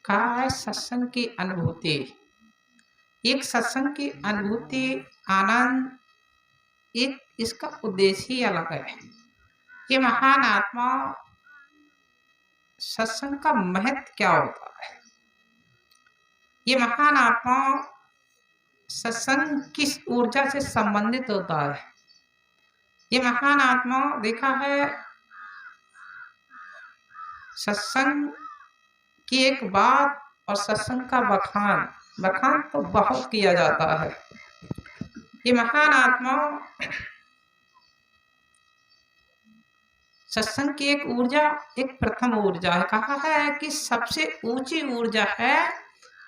कहा है सत्संग की अनुभूति। एक सत्संग की अनुभूति, आनंद, एक इसका उद्देश्य ही अलग है। ये महान आत्मा सत्संग का महत्व क्या होता है, ये महान आत्मा सत्संग किस ऊर्जा से संबंधित होता है। ये महान आत्मा देखा है सत्संग की एक बात और सत्संग का बखान तो बहुत किया जाता है। ये महान आत्मा सत्संग की एक ऊर्जा, एक प्रथम ऊर्जा है। कहा है कि सबसे ऊंची ऊर्जा है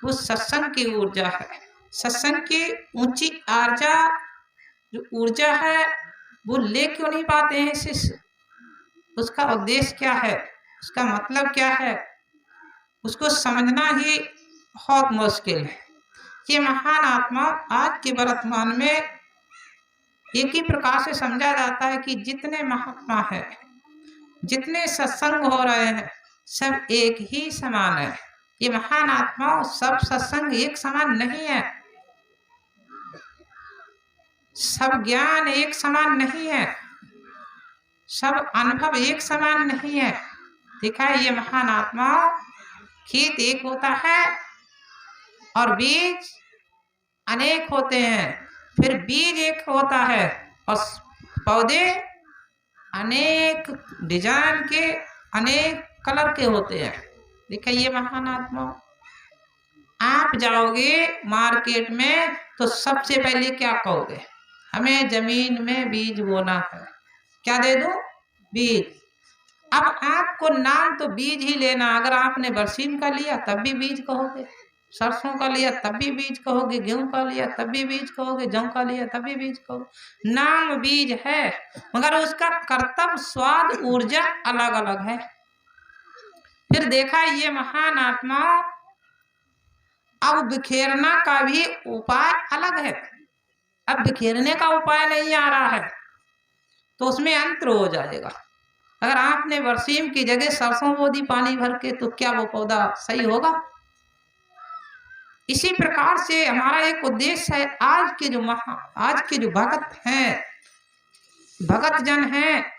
वो सत्संग की ऊर्जा है। सत्संग की ऊंची ऊर्जा जो ऊर्जा है वो ले क्यों नहीं पाते हैं शिष्य, उसका उद्देश्य क्या है, उसका मतलब क्या है, उसको समझना ही बहुत मुश्किल है। ये महान आत्मा आज के वर्तमान में एक ही प्रकार से समझा जाता है कि जितने महात्मा हैं, जितने सत्संग हो रहे हैं, सब एक ही समान है। ये महान आत्मा सब सत्संग एक समान नहीं है, सब ज्ञान एक समान नहीं है, सब अनुभव एक समान नहीं है। देखा है ये महान आत्मा, खेत एक होता है और बीज अनेक होते हैं, फिर बीज एक होता है और पौधे अनेक डिजाइन के, अनेक कलर के होते हैं। देखिए ये महान आत्मा, आप जाओगे मार्केट में तो सबसे पहले क्या कहोगे, हमें जमीन में बीज बोना है, क्या दे दो, बीज। अब आपको नाम तो बीज ही लेना, अगर आपने बरसीम का लिया तब भी बीज कहोगे, सरसों का लिया तब भी बीज कहोगे, गेहूं का लिया तब भी बीज कहोगे, जौ का लिया तब भी बीज कहोगे। नाम बीज है मगर उसका कर्तव्य, स्वाद, ऊर्जा अलग अलग है। फिर देखा ये महान आत्मा अब बिखेरना का भी उपाय अलग है। अब बिखेरने का उपाय नहीं आ रहा है तो उसमें अंतर हो जाएगा। अगर आपने बरसीम की जगह सरसों बो दी पानी भर के तो क्या वो पौधा सही होगा? इसी प्रकार से हमारा एक उद्देश्य है, आज के जो भगत हैं, भगत जन हैं,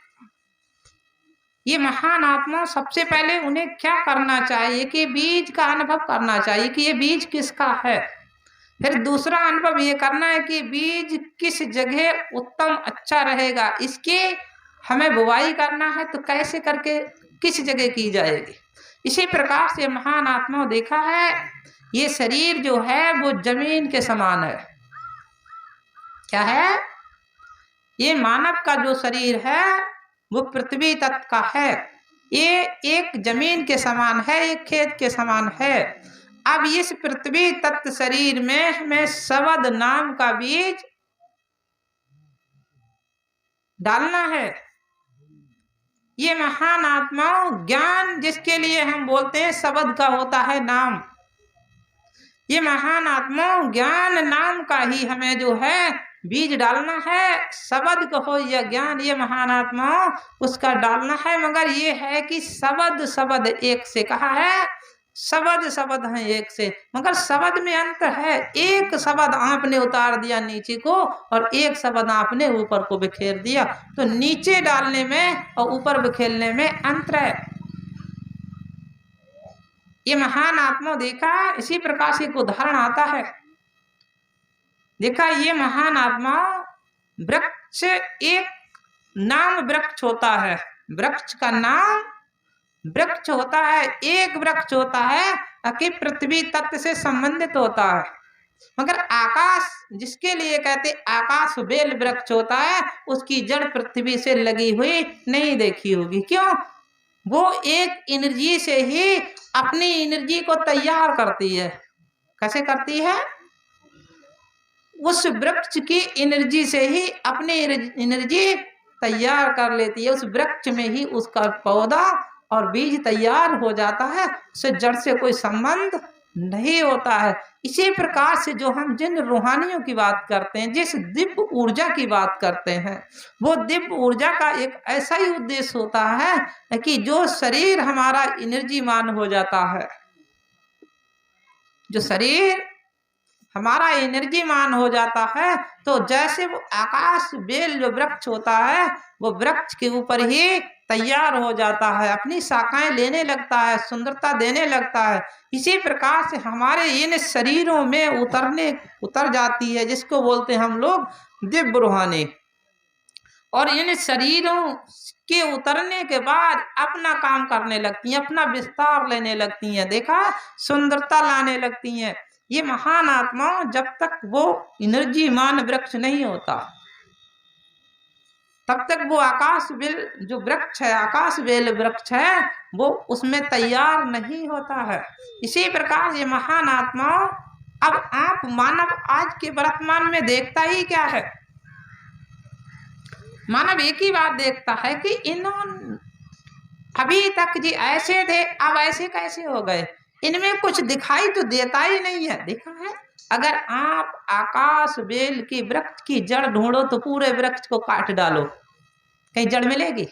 ये महान आत्मा सबसे पहले उन्हें क्या करना चाहिए कि बीज का अनुभव करना चाहिए कि ये बीज किसका है। फिर दूसरा अनुभव ये करना है कि बीज किस जगह उत्तम अच्छा रहेगा, इसके हमें बुवाई करना है तो कैसे करके किस जगह की जाएगी। इसी प्रकार से महान आत्मा देखा है ये शरीर जो है वो जमीन के समान है। क्या है? ये मानव का जो शरीर है वो पृथ्वी तत्व का है, ये एक जमीन के समान है, एक खेत के समान है। अब इस पृथ्वी तत्व शरीर में हमें शब्द नाम का बीज डालना है। ये महान आत्मा ज्ञान जिसके लिए हम बोलते हैं शब्द का होता है नाम, ये महान आत्मा ज्ञान नाम का ही हमें जो है बीज डालना है। शब्द कहो या ज्ञान, ये महान आत्मा उसका डालना है। मगर ये है कि शब्द एक से, कहा है शब्द है एक से, मगर शब्द में अंतर है। एक शब्द आपने उतार दिया नीचे को और एक शब्द आपने ऊपर को बिखेर दिया, तो नीचे डालने में और ऊपर बिखेरने में अंतर है। ये महान आत्मा देखा, इसी प्रकार से एक उदाहरण आता है। देखा ये महान आत्मा वृक्ष, एक नाम वृक्ष होता है, वृक्ष का नाम वृक्ष होता है, एक वृक्ष होता है कि पृथ्वी तत्व से संबंधित होता है। मगर आकाश जिसके लिए कहते आकाश बेल वृक्ष होता है, उसकी जड़ पृथ्वी से लगी हुई नहीं देखी होगी। क्यों? वो एक एनर्जी से ही अपनी एनर्जी को तैयार करती है। कैसे करती है? उस वृक्ष की एनर्जी से ही अपनी एनर्जी तैयार कर लेती है। उस वृक्ष में ही उसका पौधा और बीज तैयार हो जाता है, उससे जड़ से कोई संबंध नहीं होता है। इसी प्रकार से जो हम जिन रूहानियों की बात करते हैं, जिस दिव्य ऊर्जा की बात करते हैं, वो दिव्य ऊर्जा का एक ऐसा ही उद्देश्य होता है कि जो शरीर हमारा एनर्जीमान हो जाता है, जो शरीर हमारा एनर्जी मान हो जाता है, तो जैसे वो आकाश बेल जो वृक्ष होता है, वो वृक्ष के ऊपर ही तैयार हो जाता है, अपनी शाखाएं लेने लगता है, सुंदरता देने लगता है। इसी प्रकार से हमारे इन शरीरों में उतर जाती है, जिसको बोलते हैं हम लोग दिव्य रूहानी। और इन शरीरों के उतरने के बाद अपना काम करने लगती हैं, अपना विस्तार लेने लगती हैं, देखा, सुंदरता लाने लगती हैं। ये महान आत्मा जब तक वो एनर्जी मान वृक्ष नहीं होता, तब तक वो आकाश बेल जो वृक्ष है, आकाश बेल वृक्ष है, वो उसमें तैयार नहीं होता है। इसी प्रकार ये महान आत्मा, अब आप मानव आज के वर्तमान में देखता ही क्या है? मानव एक ही बात देखता है कि इन्होंने अभी तक जी ऐसे थे, अब ऐसे कैसे हो गए? इनमें कुछ दिखाई तो देता ही नहीं है। देखा है, अगर आप आकाश बेल की वृक्ष की जड़ ढूंढो तो पूरे वृक्ष को काट डालो, कहीं जड़ मिलेगी?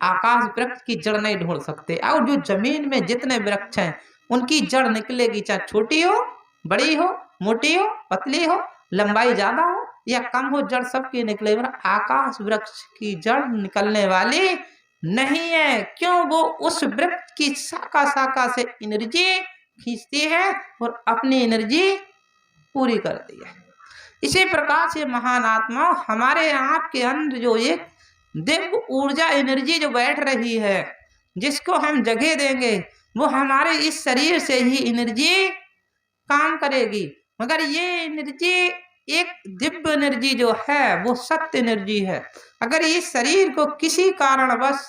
आकाश वृक्ष की जड़ नहीं ढूंढ सकते। और जो जमीन में जितने वृक्ष हैं उनकी जड़ निकलेगी, चाहे छोटी हो, बड़ी हो, मोटी हो, पतली हो, लंबाई ज्यादा हो या कम हो, जड़ सबकी निकलेगी। आकाश वृक्ष की जड़ निकलने वाली नहीं है। क्यों? वो उस वृक्ष की शाखा शाखा से एनर्जी खींचती है और अपनी एनर्जी पूरी करती है। इसी प्रकार से महान आत्मा हमारे आपके अंदर जो एक दिव्य ऊर्जा एनर्जी जो बैठ रही है, जिसको हम जगह देंगे, वो हमारे इस शरीर से ही एनर्जी काम करेगी। मगर ये एनर्जी एक दिव्य एनर्जी जो है, वो सत्य एनर्जी है। अगर इस शरीर को किसी कारणवश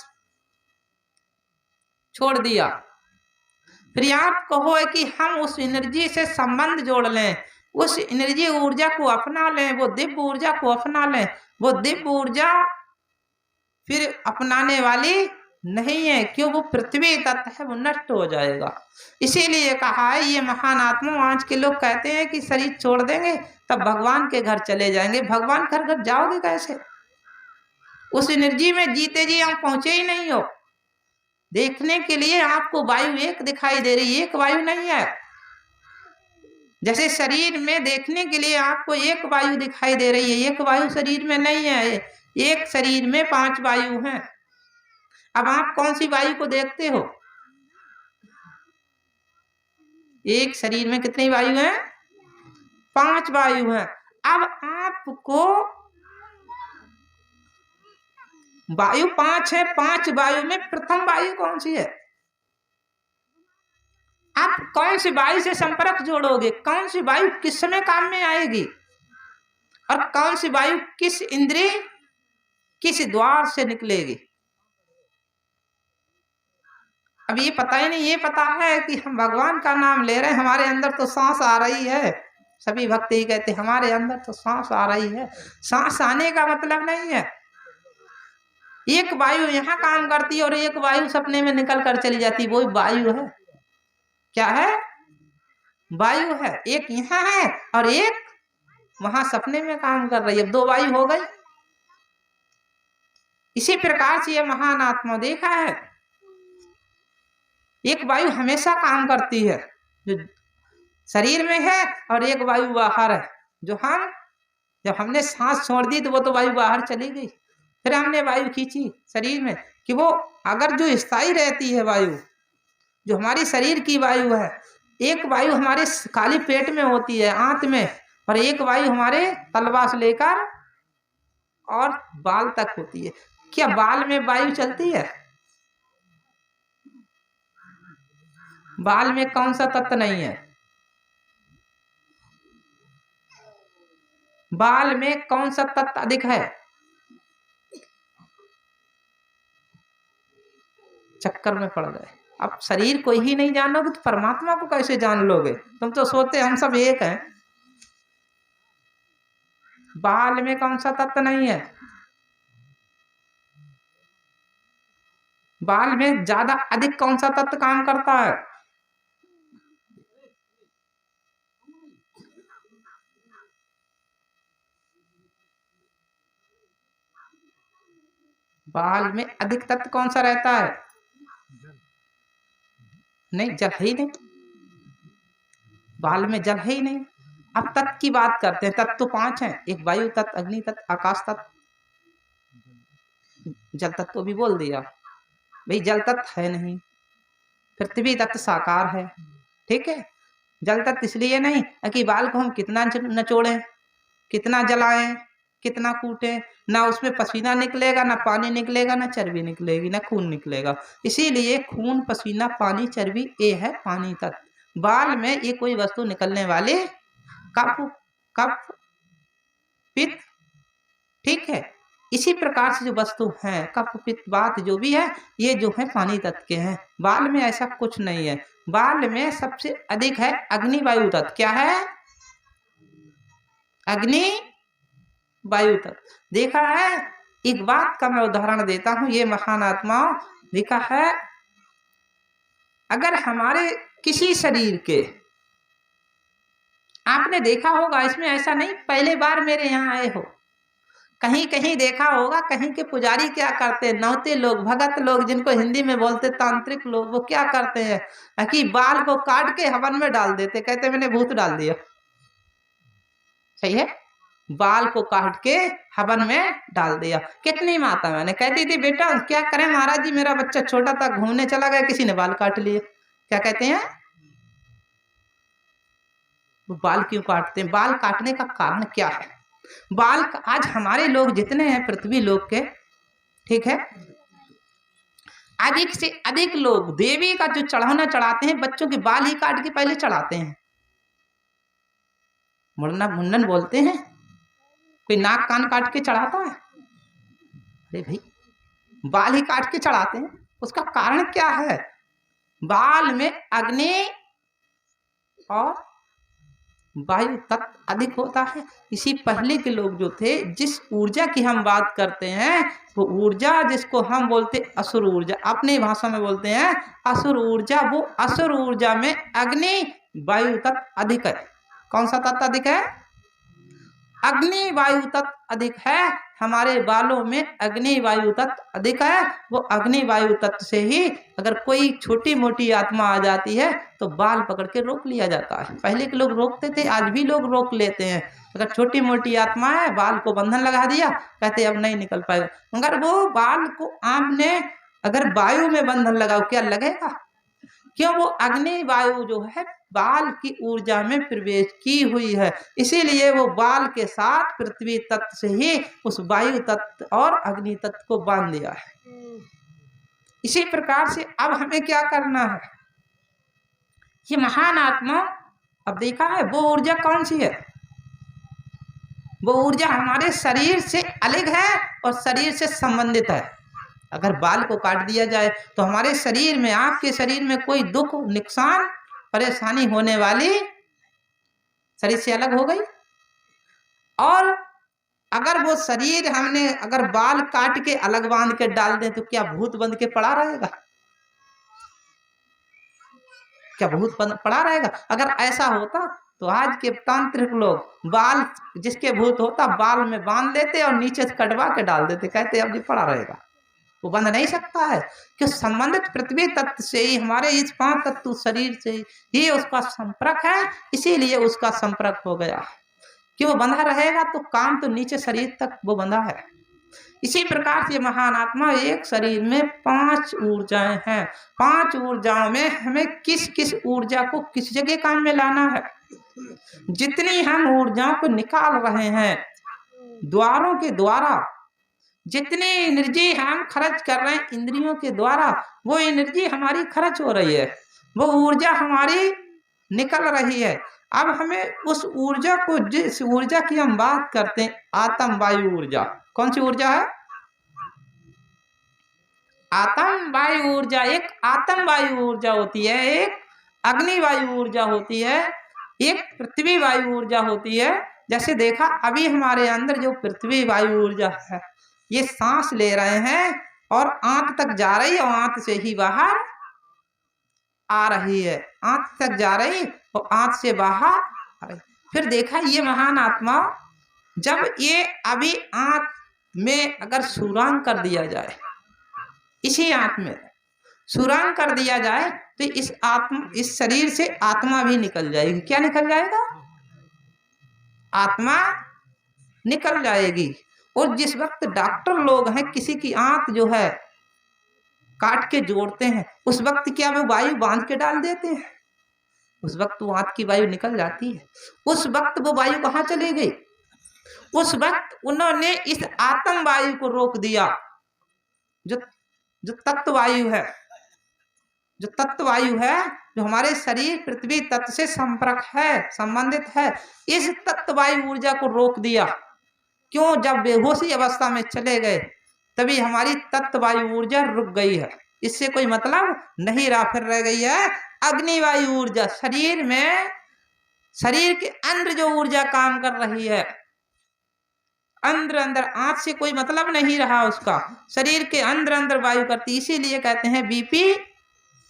छोड़ दिया, फिर आप कहो कि हम उस एनर्जी से संबंध जोड़ लें, उस एनर्जी ऊर्जा को अपना लें, वो दिव्य ऊर्जा को अपना लें, वो दिव्य ऊर्जा फिर अपनाने वाली नहीं है। क्यों? वो पृथ्वी तत्व है, वो नष्ट हो जाएगा। इसीलिए कहा है ये महान आत्मा, आज के लोग कहते हैं कि शरीर छोड़ देंगे तब भगवान के घर चले जाएंगे। भगवान के घर जाओगे कैसे? उस एनर्जी में जीते जी आप पहुंचे ही नहीं हो। देखने के लिए आपको वायु एक दिखाई दे रही है, एक वायु नहीं है। जैसे शरीर में देखने के लिए आपको एक वायु दिखाई दे रही है, एक वायु शरीर में नहीं है। एक शरीर में 5 वायु हैं। अब आप कौन सी वायु को देखते हो? एक शरीर में कितनी वायु हैं? 5 वायु हैं। अब आपको वायु 5 है, 5 वायु में प्रथम वायु कौन सी है? आप कौन सी वायु से संपर्क जोड़ोगे? कौन सी वायु किस समय काम में आएगी? और कौन सी वायु किस इंद्रिय, किस द्वार से निकलेगी? अब ये पता ही नहीं। ये पता है कि हम भगवान का नाम ले रहे हैं, हमारे अंदर तो सांस आ रही है। सभी भक्त ही कहते हैं हमारे अंदर तो सांस आ रही है। सांस आने का मतलब नहीं है। एक वायु यहाँ काम करती है और एक वायु सपने में निकल कर चली जाती, वो वायु है। क्या है? वायु है। एक यहाँ है और एक वहां सपने में काम कर रही है। 2 वायु हो गई। इसी प्रकार से ये महान आत्मा देखा है, एक वायु हमेशा काम करती है जो शरीर में है, और एक वायु बाहर है जो हम जब हमने सांस छोड़ दी तो वो तो वायु बाहर चली गई। फिर हमने वायु खींची शरीर में कि वो अगर जो स्थायी रहती है वायु, जो हमारी शरीर की वायु है, एक वायु हमारे खाली पेट में होती है, आंत में, और एक वायु हमारे तलवा से लेकर और बाल तक होती है। क्या बाल में वायु चलती है? बाल में कौन सा तत्व नहीं है? बाल में कौन सा तत्व अधिक है? चक्कर में पड़ गए। अब शरीर को ही नहीं जानोगे तो परमात्मा को कैसे जान लोगे? तुम तो सोचते हम सब एक हैं। बाल में कौन सा तत्व नहीं है? बाल में ज्यादा अधिक कौन सा तत्व काम करता है? बाल में अधिक तत्व कौन सा रहता है? नहीं, जल ही नहीं। बाल में जल है ही नहीं। अब तत्व की बात करते हैं, तत्व तो 5 हैं, एक वायु तत्व, अग्नि तत्व, आकाश तत्व, जल तत्व तो भी बोल दिया। भाई जल तत्व है नहीं, पृथ्वी तत्व साकार है, ठीक है। जल तत्व इसलिए नहीं कि बाल को हम कितना नचोड़ें, कितना जलाएं, कितना कूटें, ना उसमें पसीना निकलेगा, ना पानी निकलेगा, ना चर्बी निकलेगी, ना खून निकलेगा। इसीलिए खून, पसीना, पानी, चर्बी ये है पानी तत्व। बाल में ये कोई वस्तु निकलने वाली कफ, कफ, पित्त, ठीक है। इसी प्रकार से जो वस्तु है कफ, पित्त, वात जो भी है, ये जो है पानी तत्व के हैं। बाल में ऐसा कुछ नहीं है। बाल में सबसे अधिक है अग्नि वायु तत्व। क्या है? अग्नि वायु तत्व। देखा है, एक बात का मैं उदाहरण देता हूं, ये महान आत्माओं देखा है, अगर हमारे किसी शरीर के, आपने देखा होगा, इसमें ऐसा नहीं पहले बार मेरे यहाँ आए हो, कहीं कहीं देखा होगा, कहीं के पुजारी क्या करते हैं, नौते लोग, भगत लोग, जिनको हिंदी में बोलते तांत्रिक लोग, वो क्या करते हैं कि बाल को काट के हवन में डाल देते, कहते मैंने भूत डाल दिया। सही है, बाल को काट के हवन में डाल दिया। कितनी माता मैंने कहती थी बेटा क्या करें महाराज जी, मेरा बच्चा छोटा था, घूमने चला गया, किसी ने बाल काट लिए। क्या कहते हैं? वो बाल क्यों काटते हैं? बाल काटने का कारण क्या है? बाल आज हमारे लोग जितने हैं पृथ्वी लोक के, ठीक है, अधिक से अधिक लोग देवी का जो चढ़ाना चढ़ाते हैं, बच्चों के बाल ही काट के पहले चढ़ाते हैं। मुंडन बोलते हैं, कोई नाक कान काट के चढ़ाता है? अरे भाई बाल ही काट के चढ़ाते हैं। उसका कारण क्या है? बाल में अग्नि और वायु तत्व अधिक होता है। इसी पहले के लोग जो थे, जिस ऊर्जा की हम बात करते हैं, वो ऊर्जा जिसको हम बोलते असुर ऊर्जा, अपनी भाषा में बोलते हैं असुर ऊर्जा, वो असुर ऊर्जा में अग्नि वायु तत्व अधिक है। कौन सा तत्व अधिक है? अग्नि वायु तत्व अधिक है। हमारे बालों में अग्नि वायु तत्व अधिक है। वो अग्नि वायु तत्व से ही अगर कोई छोटी मोटी आत्मा आ जाती है तो बाल पकड़ के रोक लिया जाता है। पहले के लोग रोकते थे, आज भी लोग रोक लेते हैं। अगर छोटी मोटी आत्मा है, बाल को बंधन लगा दिया, कहते अब नहीं निकल पाएगा। मगर वो बाल को आपने अगर वायु में बंधन लगाओ, क्या लगेगा? क्यों? वो अग्नि वायु जो है बाल की ऊर्जा में प्रवेश की हुई है, इसीलिए वो बाल के साथ पृथ्वी तत्व से ही उस वायु तत्व और अग्नि तत्व को बांध दिया है। इसी प्रकार से अब हमें क्या करना है? ये महान आत्मा, अब देखा है वो ऊर्जा कौन सी है? वो ऊर्जा हमारे शरीर से अलग है और शरीर से संबंधित है। अगर बाल को काट दिया जाए तो हमारे शरीर में, आपके शरीर में कोई दुख, नुकसान, परेशानी होने वाली शरीर से अलग हो गई। और अगर वो शरीर हमने अगर बाल काट के अलग बांध के डाल दें तो क्या भूत बंध के पड़ा रहेगा? क्या भूत पड़ा रहेगा? अगर ऐसा होता तो आज के तांत्रिक लोग बाल जिसके भूत होता बाल में बांध देते और नीचे से कटवा के डाल देते, कहते अब ये पड़ा रहेगा। वो बंध नहीं सकता है कि संबंधित पृथ्वी तत्व से ही, हमारे इस 5 तत्व शरीर से ही उसका संपर्क है, इसीलिए उसका संपर्क हो गया कि वो बंधा रहेगा तो काम तो नीचे शरीर तक वो बंधा है। इसी प्रकार से महान आत्मा, एक शरीर में 5 ऊर्जाएं हैं। 5 ऊर्जाओं में हमें किस किस ऊर्जा को किस जगह काम में लाना है। जितनी हम ऊर्जाओं को निकाल रहे हैं द्वारों के द्वारा, जितनी एनर्जी हम खर्च कर रहे हैं इंद्रियों के द्वारा, वो एनर्जी हमारी खर्च हो रही है, वो ऊर्जा हमारी निकल रही है। अब हमें उस ऊर्जा को, जिस ऊर्जा की हम बात करते हैं आत्म वायु ऊर्जा, कौन सी ऊर्जा है? आत्म वायु ऊर्जा। एक आत्म वायु ऊर्जा होती है, एक अग्नि वायु ऊर्जा होती है, एक पृथ्वी वायु ऊर्जा होती है। जैसे देखा अभी हमारे अंदर जो पृथ्वी वायु ऊर्जा है, ये सांस ले रहे हैं और आंत तक जा रही है और आंत से ही बाहर आ रही है, आंत तक जा रही और आंत से बाहर आ रही। फिर देखा ये महान आत्मा, जब ये अभी आंत में अगर सुरांग कर दिया जाए, इसी आंत में सुरंग कर दिया जाए तो इस शरीर से आत्मा भी निकल जाएगी। क्या निकल जाएगा? आत्मा निकल जाएगी। और जिस वक्त डॉक्टर लोग हैं किसी की आंत जो है काट के जोड़ते हैं, उस वक्त क्या वो वायु बांध के डाल देते हैं? उस वक्त वो आंत की वायु निकल जाती है। उस वक्त वो वायु कहाँ चली गई? उस वक्त उन्होंने इस आत्म वायु को रोक दिया। जो जो तत्व वायु है, जो तत्व वायु है, जो हमारे शरीर पृथ्वी तत्व से संपर्क है, संबंधित है, इस तत्व वायु ऊर्जा को रोक दिया। क्यों? जब बेहोशी अवस्था में चले गए तभी हमारी तत्व वायु ऊर्जा रुक गई है। इससे कोई मतलब नहीं रहा। फिर रह गई है अग्नि वायु ऊर्जा। शरीर में, शरीर के अंदर जो ऊर्जा काम कर रही है, अंदर अंदर, आंख से कोई मतलब नहीं रहा उसका, शरीर के अंदर अंदर वायु करती। इसीलिए कहते हैं बीपी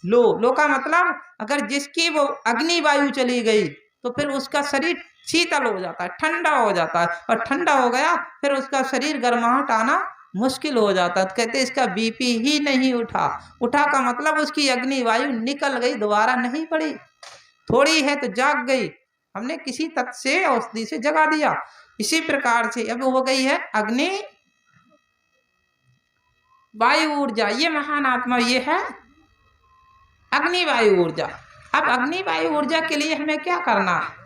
लो। लो का मतलब अगर जिसकी वो अग्नि वायु चली गई तो फिर उसका शरीर शीतल हो जाता है, ठंडा हो जाता है, और ठंडा हो गया फिर उसका शरीर गर्माहट आना मुश्किल हो जाता है। तो कहते इसका बीपी ही नहीं उठा। उठा का मतलब उसकी अग्नि वायु निकल गई, दोबारा नहीं पड़ी। थोड़ी है तो जाग गई, हमने किसी तत्व से, औषधि से जगा दिया। इसी प्रकार से अब हो गई है अग्नि वायु ऊर्जा। ये महान आत्मा, ये है अग्नि वायु ऊर्जा। अब अग्नि वायु ऊर्जा के लिए हमें क्या करना है?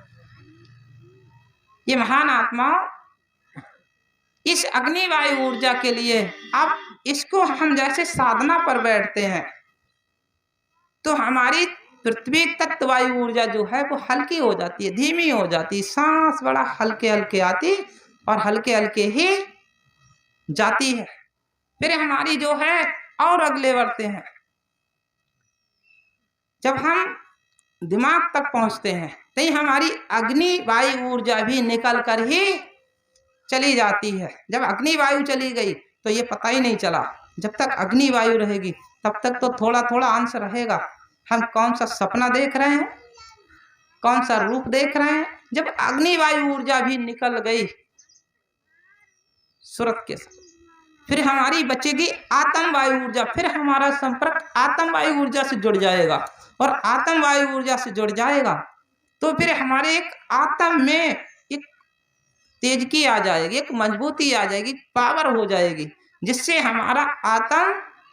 ये महान आत्मा इस अग्नि वायु ऊर्जा के लिए, अब इसको हम जैसे साधना पर बैठते हैं तो हमारी पृथ्वी तत्व वायु ऊर्जा जो है वो हल्की हो जाती है, धीमी हो जाती है। सांस बड़ा हल्के हल्के आती और हल्के हल्के ही जाती है। फिर हमारी जो है और अगले बढ़ते हैं। जब हम दिमाग तक पहुंचते हैं तो हमारी अग्नि वायु ऊर्जा भी निकल कर ही चली जाती है। जब अग्नि वायु चली गई तो ये पता ही नहीं चला। जब तक अग्नि वायु रहेगी तब तक तो थोड़ा थोड़ा अंश रहेगा। हम कौन सा सपना देख रहे हैं, कौन सा रूप देख रहे हैं। जब अग्नि वायु ऊर्जा भी निकल गई सूरत के साथ, फिर हमारी बचेगी आत्म वायु ऊर्जा। फिर हमारा संपर्क आत्म वायु ऊर्जा से जुड़ जाएगा, और आत्म वायु ऊर्जा से जुड़ जाएगा तो फिर हमारे एक आत्म में एक तेजगी आ जाएगी, एक मजबूती आ जाएगी, पावर हो जाएगी, जिससे हमारा आत्म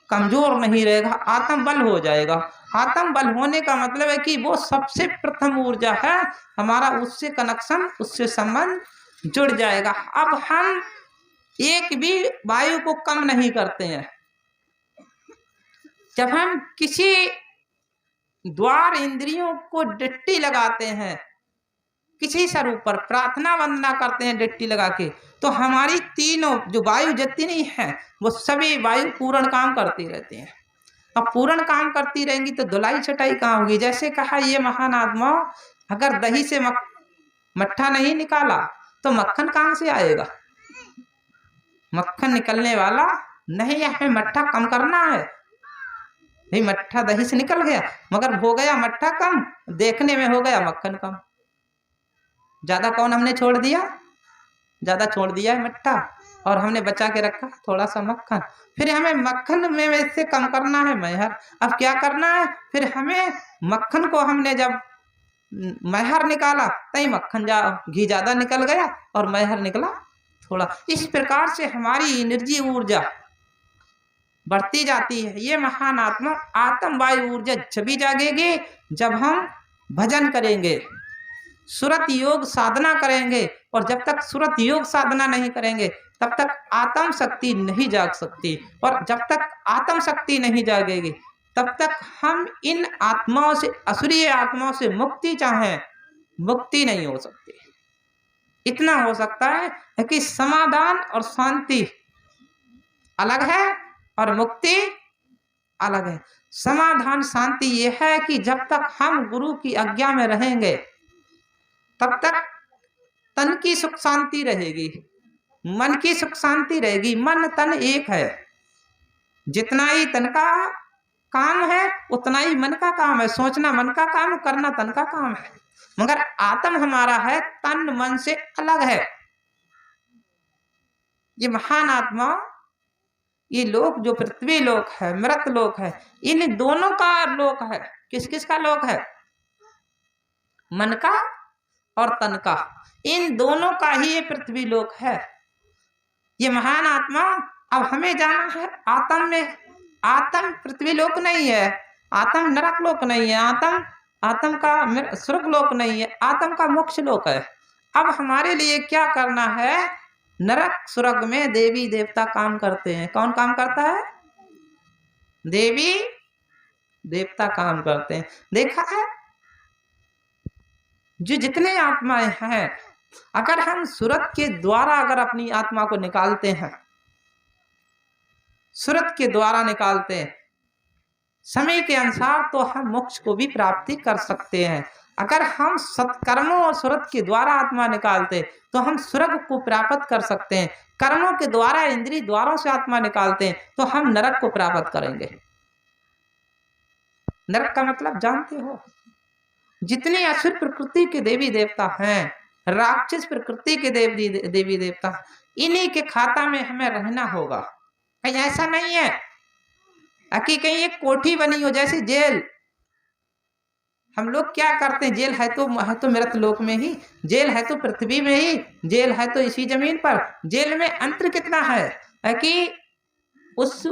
कमजोर नहीं रहेगा, आत्म बल हो जाएगा। आत्म बल होने का मतलब है कि वो सबसे प्रथम ऊर्जा है हमारा, उससे कनेक्शन, उससे संबंध जुड़ जाएगा। अब हम एक भी वायु को कम नहीं करते हैं। जब हम किसी द्वार इंद्रियों को डिट्टी लगाते हैं, किसी स्वरूप पर प्रार्थना वंदना करते हैं डिट्टी लगा के, तो हमारी तीनों जो वायु जितनी है वो सभी वायु पूर्ण काम करती रहती हैं। अब पूर्ण काम करती रहेंगी तो धुलाई छटाई कहाँ होगी? जैसे कहा ये महान आत्मा, अगर दही से मट्ठा नहीं निकाला तो मक्खन कहाँ से आएगा? मक्खन निकलने वाला नहीं है। हमें मट्ठा कम करना है। नहीं, मट्ठा दही से निकल गया मगर हो गया मट्ठा कम, देखने में हो गया मक्खन कम। ज्यादा कौन हमने छोड़ दिया? ज्यादा छोड़ दिया है मट्ठा, और हमने बचा के रखा थोड़ा सा मक्खन। फिर हमें मक्खन में वैसे कम करना है मैहर। अब क्या करना है? फिर हमें मक्खन को, हमने जब मैहर निकाला तभी मक्खन घी ज्यादा निकल गया और मैहर निकला थोड़ा। इस प्रकार से हमारी एनर्जी ऊर्जा बढ़ती जाती है। ये महान आत्मा आत्म वायु ऊर्जा जब जागेगी जब हम भजन करेंगे, सुरत योग साधना करेंगे। और जब तक सुरत योग साधना नहीं करेंगे तब तक आत्म शक्ति नहीं जाग सकती, और जब तक आत्म शक्ति नहीं जागेगी तब तक हम इन आत्माओं से, असुरीय आत्माओं से मुक्ति चाहें, मुक्ति नहीं हो सकती। इतना हो सकता है कि समाधान और शांति अलग है और मुक्ति अलग है। समाधान शांति यह है कि जब तक हम गुरु की आज्ञा में रहेंगे तब तक तन की सुख शांति रहेगी, मन की सुख शांति रहेगी। मन तन एक है, जितना ही तन का काम है उतना ही मन का काम है। सोचना मन का काम, करना तन का काम है। मगर आत्म हमारा है, तन मन से अलग है। ये महान आत्मा ये लोक जो पृथ्वी लोक है, मृत लोक है, इन दोनों का लोक है। किस किस का लोक है? मन का और तन का, इन दोनों का ही ये पृथ्वी लोक है। ये महान आत्मा अब हमें जाना है आत्म में। आत्म पृथ्वी लोक नहीं है, आत्म नरक लोक नहीं है, आत्म का स्वर्ग लोक नहीं है, आत्म का मोक्ष लोक है। अब हमारे लिए क्या करना है? नरक स्वर्ग में देवी देवता काम करते हैं। कौन काम करता है? देवी देवता काम करते हैं। देखा है, जो जितने आत्माएं हैं, अगर हम सूरत के द्वारा अगर अपनी आत्मा को निकालते हैं, सूरत के द्वारा निकालते हैं समय के अनुसार, तो हम मोक्ष को भी प्राप्ति कर सकते हैं। अगर हम सत्कर्मों और सूरत के द्वारा आत्मा निकालते तो हम स्वर्ग को प्राप्त कर सकते हैं। कर्मों के द्वारा, इंद्रिय द्वारों से आत्मा निकालते हैं तो हम नरक को प्राप्त करेंगे। नरक का मतलब जानते हो? जितने असुर प्रकृति के देवी देवता हैं, राक्षस प्रकृति के देवी देवता, इन्हीं के खाता में हमें रहना होगा। कहीं ऐसा नहीं है कि कहीं एक कोठी बनी हो जैसे जेल। हम लोग क्या करते हैं? जेल है तो मृत लोक में ही, जेल है तो पृथ्वी में ही, जेल है तो इसी जमीन पर। जेल में अंतर कितना है कि उस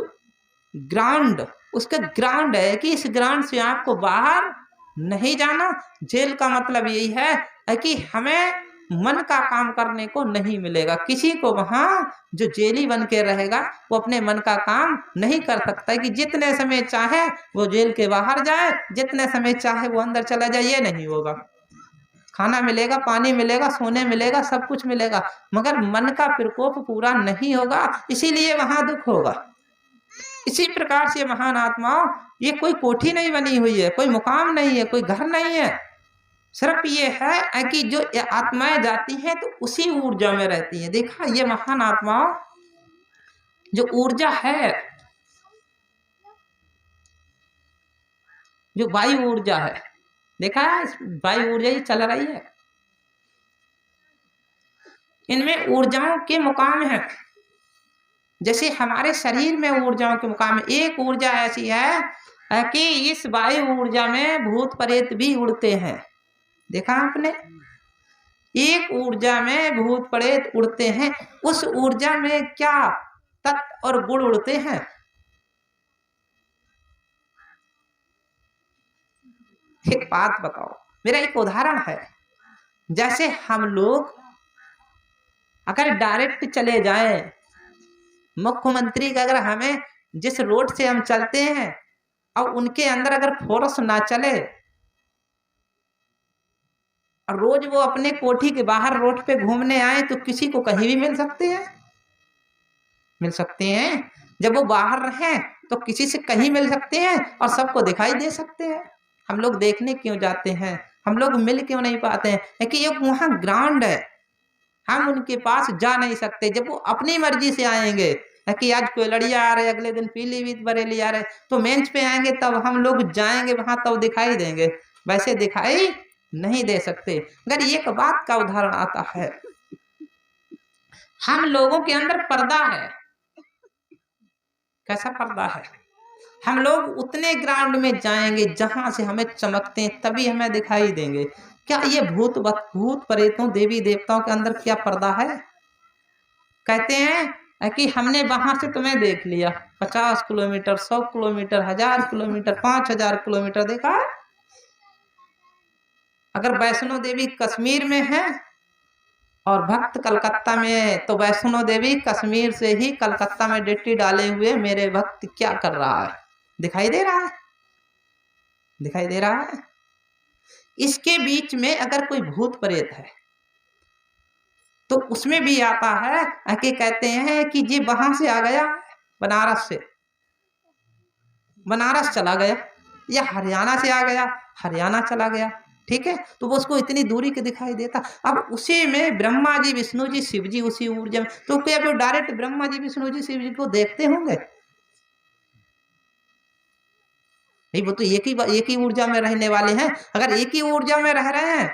ग्राउंड, उसका ग्राउंड है कि इस ग्राउंड से आपको बाहर नहीं जाना। जेल का मतलब यही है कि हमें मन का काम करने को नहीं मिलेगा। किसी को वहां जो जेली बन के रहेगा वो अपने मन का काम नहीं कर सकता कि जितने समय चाहे वो जेल के बाहर जाए, जितने समय चाहे वो अंदर चला जाए। ये नहीं होगा। खाना मिलेगा, पानी मिलेगा, सोने मिलेगा, सब कुछ मिलेगा, मगर मन का प्रकोप पूरा नहीं होगा, इसीलिए वहां दुख होगा। इसी प्रकार से महान आत्माओं, ये कोई कोठी नहीं बनी हुई है, कोई मुकाम नहीं है, कोई घर नहीं है। सिर्फ ये है कि जो आत्माएं जाती हैं तो उसी ऊर्जा में रहती हैं। देखा, ये महान आत्माओं जो ऊर्जा है, जो वायु ऊर्जा है, देखा है, वायु ऊर्जा ही चल रही है। इनमें ऊर्जाओं के मुकाम है। जैसे हमारे शरीर में ऊर्जाओं के मुकाम है। एक ऊर्जा ऐसी है कि इस वायु ऊर्जा में भूत प्रेत भी उड़ते हैं। देखा आपने? एक ऊर्जा में भूत प्रेत उड़ते हैं। उस ऊर्जा में क्या तत्व और गुण उड़ते हैं? एक बात बताओ, मेरा एक उदाहरण है। जैसे हम लोग अगर डायरेक्ट चले जाएं, मुख्यमंत्री का अगर हमें जिस रोड से हम चलते हैं और उनके अंदर अगर फोर्स ना चले, और रोज वो अपने कोठी के बाहर रोड पे घूमने आए, तो किसी को कहीं भी मिल सकते हैं? मिल सकते हैं। जब वो बाहर रहें तो किसी से कहीं मिल सकते हैं और सबको दिखाई दे सकते हैं। हम लोग देखने क्यों जाते हैं? हम लोग मिल क्यों नहीं पाते हैं? कि ये वहां ग्राउंड है, हम उनके पास जा नहीं सकते। जब वो अपनी मर्जी से आएंगे कि आज कोयलड़िया आ रहे, अगले दिन पीलीभीत बरेली आ रहे, तो मेंच पे आएंगे, तब हम लोग जाएंगे वहां, तब दिखाई देंगे। वैसे दिखाई नहीं दे सकते। अगर एक बात का उदाहरण आता है, हम लोगों के अंदर पर्दा है। कैसा पर्दा है? हम लोग उतने ग्राउंड में जाएंगे जहां से हमें चमकते हैं, तभी हमें दिखाई देंगे। क्या ये भूत प्रेतों, देवी देवताओं के अंदर क्या पर्दा है? कहते हैं कि हमने वहां से तुम्हें देख लिया, 50 किलोमीटर, 100 किलोमीटर, 1000 किलोमीटर, 5000 किलोमीटर देखा है। अगर वैष्णो देवी कश्मीर में है और भक्त कलकत्ता में, तो वैष्णो देवी कश्मीर से ही कलकत्ता में ड्यूटी डाले हुए मेरे भक्त क्या कर रहा है? दिखाई दे रहा है? दिखाई दे रहा है? इसके बीच में अगर कोई भूत प्रेत है तो उसमें भी आता है कि कहते हैं कि जी वहां से आ गया, बनारस से, बनारस चला गया, या हरियाणा से आ गया, हरियाणा चला गया। ठीक है, तो वो उसको इतनी दूरी के दिखाई देता। अब उसी में ब्रह्मा जी, विष्णु जी, शिव जी उसी ऊर्जा में, तो क्या वो डायरेक्ट ब्रह्मा जी, विष्णु जी, शिव जी को देखते होंगे? नहीं, वो तो एक ही ऊर्जा में रहने वाले हैं। अगर एक ही ऊर्जा में रह रहे हैं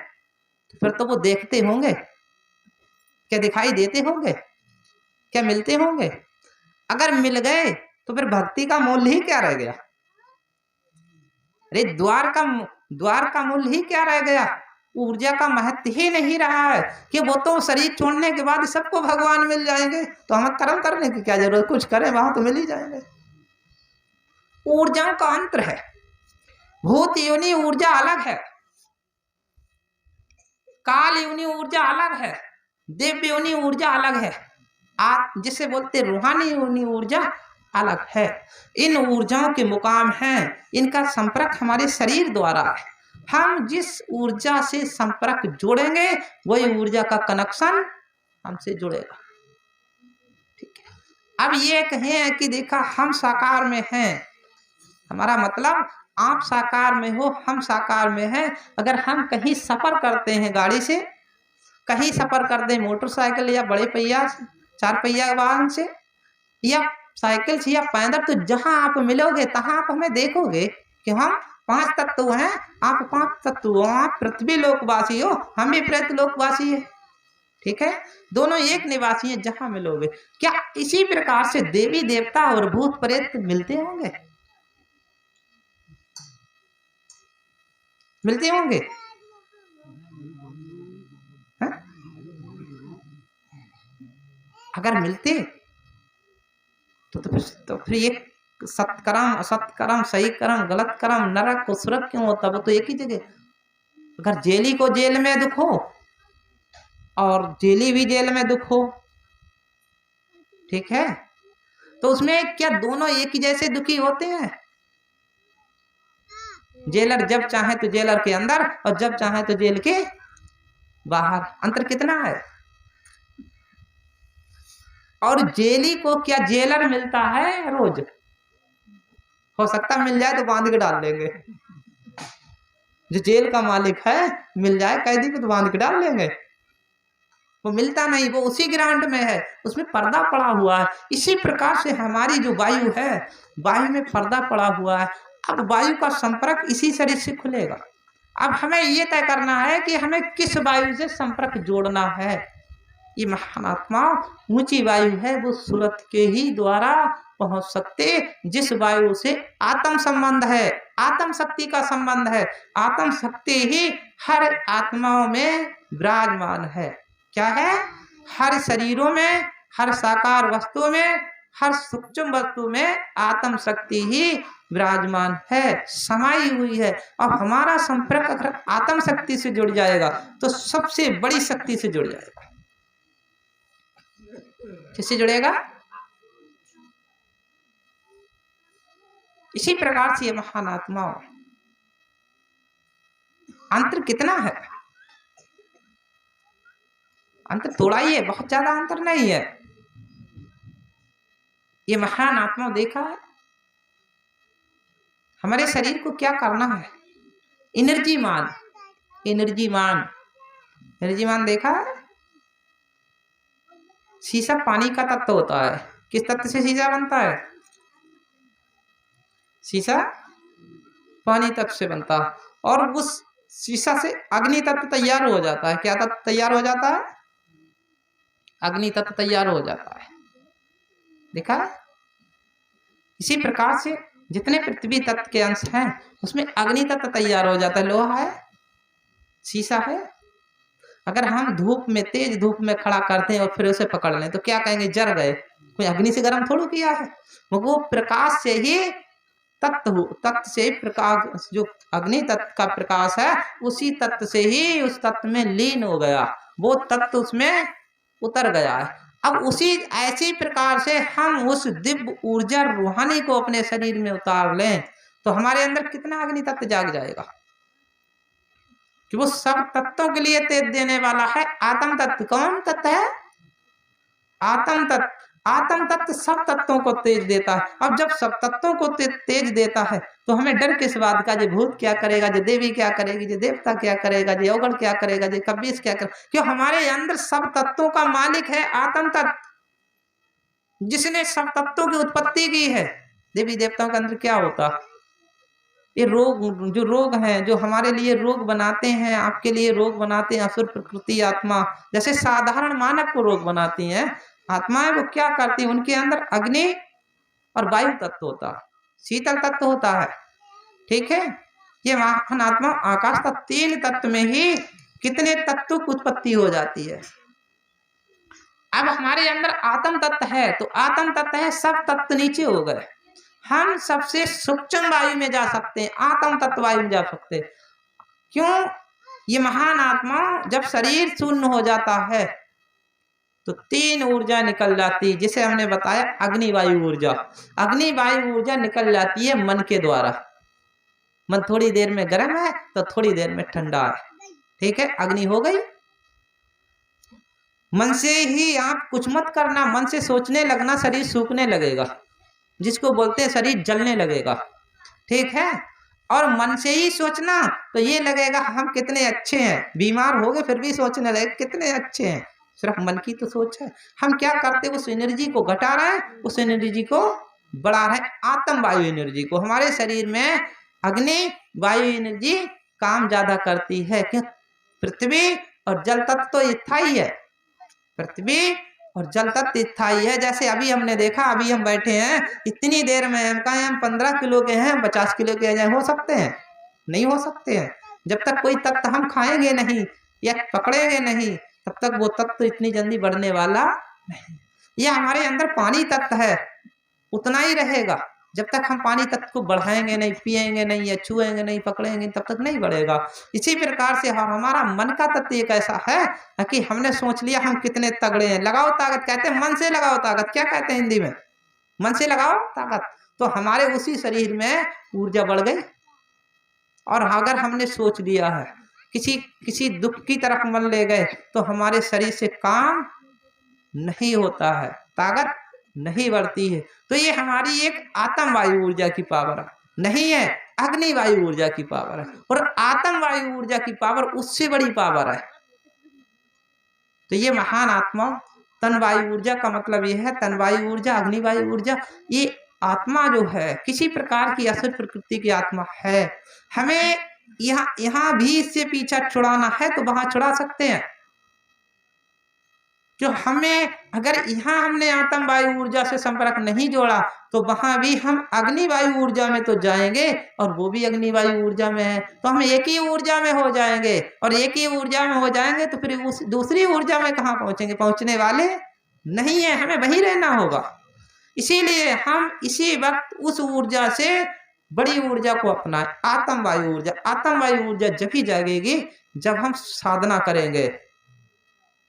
तो फिर तो वो देखते होंगे, क्या दिखाई देते होंगे, क्या मिलते होंगे? अगर मिल गए तो फिर भक्ति का मूल्य ही क्या रह गया? अरे द्वार का मूल्य ही क्या रह गया? ऊर्जा का महत्व ही नहीं रहा है कि वो तो शरीर छोड़ने के बाद सबको भगवान मिल जाएंगे, तो हमें कर्म करने की क्या जरूरत? कुछ करें वहां तो मिल ही जाएंगे। ऊर्जाओं का अंतर है। भूत योनि ऊर्जा अलग है, काल योनि ऊर्जा अलग है, दिव्य योनि ऊर्जा अलग है, जिसे बोलते रूहानी योनि ऊर्जा अलग है। इन ऊर्जाओं के मुकाम हैं, इनका संपर्क हमारे शरीर द्वारा है। हम जिस ऊर्जा से संपर्क जोड़ेंगे वही ऊर्जा का कनेक्शन हमसे जुड़ेगा। ठीक है। अब ये कहें कि देखा हम साकार में हैं, हमारा मतलब आप साकार में हो, हम साकार में हैं। अगर हम कहीं सफर करते हैं गाड़ी से, कहीं सफर करते हैं मोटरसाइकिल या बड़े पहिया 4 पहिया वाहन से या साइकिल से या पैदल, तो जहां आप मिलोगे तहां आप हमें देखोगे कि हम 5 तत्व हैं, आप 5 तत्व हो, आप पृथ्वी लोकवासी हो, हम भी प्रेत लोकवासी है। ठीक है, दोनों एक निवासी हैं जहां मिलोगे। क्या इसी प्रकार से देवी देवता और भूत प्रेत मिलते होंगे? मिलते होंगे? है? अगर मिलते तो फिर ये सत्कर्म असत्कर्म, सही कर्म गलत कर्म, नरक को सुरक क्यों होता? वो तो एक ही जगह। अगर जेली को जेल में दुख हो और जेली भी जेल में दुख हो, ठीक है, तो उसमें क्या दोनों एक ही जैसे दुखी होते हैं? जेलर जब चाहे तो जेलर के अंदर और जब चाहे तो जेल के बाहर, अंतर कितना है? और जेली को क्या जेलर मिलता है रोज? हो सकता मिल जाए तो बांध के डाल देंगे। जो जेल का मालिक है मिल जाए कैदी को तो बांध के डाल लेंगे। वो मिलता नहीं, वो उसी ग्रांट में है, उसमें पर्दा पड़ा हुआ है। इसी प्रकार से हमारी जो वायु है, वायु में पर्दा पड़ा हुआ है। अब वायु का संपर्क इसी शरीर से खुलेगा। अब हमें ये तय करना है कि हमें किस वायु से संपर्क जोड़ना है। ये महात्मा ऊंची वायु है, वो सूरत के ही द्वारा पहुंच सकते जिस वायु से आत्म संबंध है, आत्म शक्ति का संबंध है। आत्म शक्ति ही हर आत्माओं में विराजमान है। क्या है? हर शरीरों में, हर साकार वस्तु में, हर सूक्ष्म वस्तु में आत्म शक्ति ही विराजमान है, समाई हुई है। अब हमारा संपर्क अगर आत्म शक्ति से जुड़ जाएगा तो सबसे बड़ी शक्ति से जुड़ जाएगा। किससे जुड़ेगा? इसी प्रकार से ये महान आत्मा, अंतर कितना है? अंतर थोड़ा ही है, बहुत ज्यादा अंतर नहीं है। ये महान आत्मा देखा है हमारे शरीर को क्या करना है? एनर्जी मान, एनर्जी मान, एनर्जी मान देखा है? शीशा पानी का तत्व होता है। किस तत्व से शीशा बनता है? शीशा पानी तत्व से बनता है। और उस शीशा से अग्नि तत्व तैयार हो जाता है। क्या तत्व तैयार हो जाता है? अग्नि तत्व तैयार हो जाता है। देखा है? इसी प्रकार से जितने पृथ्वी तत्व के अंश हैं उसमें अग्नि तत्व तैयार हो जाता है। लोहा है, शीशा है। अगर हम धूप में, तेज धूप में खड़ा करते हैं और फिर उसे पकड़ लें तो क्या कहेंगे? जल गए। कोई अग्नि से गर्म थोड़ा किया है, वो प्रकाश से ही तत्व से प्रकाश, जो अग्नि तत्व का प्रकाश है उसी तत्व से ही उस तत्व में लीन हो गया, वो तत्व उसमें उतर गया है। अब उसी ऐसी प्रकार से हम उस दिव्य ऊर्जा रूहानी को अपने शरीर में उतार लें तो हमारे अंदर कितना अग्नि तत्व जाग जाएगा कि वो सब तत्वों के लिए तेज देने वाला है। आत्म तत्व कौन तत्व है? आत्म तत्व। आत्म तत्व सब तत्वों को तेज देता है। अब जब सब तत्वों को तेज देता है तो हमें डर किस बात का? जो भूत क्या करेगा, जो देवी क्या करेगी, जो देवता क्या करेगा, जो अवगण क्या करेगा, जो कबीर क्या करेगा? क्यों? हमारे अंदर सब तत्वों का मालिक है आत्म तत्व, जिसने सब तत्वों की उत्पत्ति की है। देवी देवताओं के अंदर क्या होता? ये रोग, जो रोग हैं, जो हमारे लिए रोग बनाते हैं, आपके लिए रोग बनाते हैं असुर प्रकृति आत्मा, जैसे साधारण मानव को रोग बनाती हैं, आत्माएं वो क्या करती, उनके अंदर अग्नि और वायु तत्व होता है, शीतल तत्व होता है, ठीक है। ये महान आत्मा आकाश तत्व, 3 तत्व में ही कितने तत्व की उत्पत्ति हो जाती है। अब हमारे अंदर आत्म तत्व है, तो आत्म तत्व है, सब तत्व नीचे हो गए, हम सबसे सूक्ष्म वायु में जा सकते हैं, आत्म तत्व वायु में जा सकते हैं। क्यों? ये महान आत्मा जब शरीर शून्य हो जाता है तो 3 ऊर्जा निकल जाती है, जिसे हमने बताया अग्नि वायु ऊर्जा। अग्नि वायु ऊर्जा निकल जाती है मन के द्वारा। मन थोड़ी देर में गर्म है तो थोड़ी देर में ठंडा है, ठीक है, अग्नि हो गई। मन से ही आप कुछ मत करना, मन से सोचने लगना, शरीर सूखने लगेगा, जिसको बोलते हैं शरीर जलने लगेगा, ठीक है। और मन से ही सोचना तो ये लगेगा हम कितने अच्छे हैं, बीमार हो गए फिर भी सोचने लगे कितने अच्छे हैं, सिर्फ मन की तो सोच है। हम क्या करते, उस एनर्जी को घटा रहे हैं, उस एनर्जी को बढ़ा रहे हैं, आत्म वायु एनर्जी को। हमारे शरीर में अग्नि वायु एनर्जी काम ज्यादा करती है, क्यों? पृथ्वी और जल तत्व तो स्थायी है, पृथ्वी और जल तत्व स्थायी है। जैसे अभी हमने देखा, अभी हम बैठे हैं, इतनी देर में हम कहें हम 15 किलो के हैं, 50 किलो के हैं, हो सकते हैं? नहीं हो सकते हैं। जब तक कोई तत्व हम खाएंगे नहीं या पकड़ेंगे नहीं, तब तक वो तत्व इतनी जल्दी बढ़ने वाला नहीं। यह हमारे अंदर पानी तत्व है, उतना ही रहेगा। जब तक हम पानी तत्व को बढ़ाएंगे नहीं, पिएंगे नहीं या छुएंगे नहीं, पकड़ेंगे, तब तक नहीं बढ़ेगा। इसी प्रकार से हमारा मन का तत्व एक ऐसा है कि हमने सोच लिया हम कितने तगड़े हैं, लगाओ ताकत कहते हैं, मन से लगाओ ताकत, क्या कहते हैं हिंदी में, मन से लगाओ ताकत, तो हमारे उसी शरीर में ऊर्जा बढ़ गई। और अगर हमने सोच लिया है किसी दुख की तरफ मन ले गए तो हमारे शरीर से काम नहीं होता है, ताकत नहीं बढ़ती है। तो ये हमारी एक आत्म वायु ऊर्जा की पावर नहीं है, अग्नि वायु ऊर्जा की पावर है। और आत्म वायु ऊर्जा की पावर उससे बड़ी पावर है। तो ये महान आत्मा तन वायु ऊर्जा का मतलब ये है, तन वायु ऊर्जा, अग्नि वायु ऊर्जा, ये आत्मा जो है किसी प्रकार की असुर प्रकृति की आत्मा है। हमें यहाँ भी इससे पीछा छुड़ाना है तो वहां छुड़ा सकते हैं। जो हमें अगर यहाँ हमने आत्म वायु ऊर्जा से संपर्क नहीं जोड़ा तो वहां भी हम अग्नि वायु ऊर्जा में तो जाएंगे, और वो भी अग्नि वायु ऊर्जा में है, तो हम एक ही ऊर्जा में हो जाएंगे। और एक ही ऊर्जा में हो जाएंगे तो फिर उस दूसरी ऊर्जा में कहाँ पहुंचेंगे, पहुंचने वाले नहीं है, हमें वहीं रहना होगा। इसीलिए हम इसी वक्त उस ऊर्जा से बड़ी ऊर्जा को अपनाएं, आत्म वायु ऊर्जा। आत्म वायु ऊर्जा जब ही जागेगी जब हम साधना करेंगे,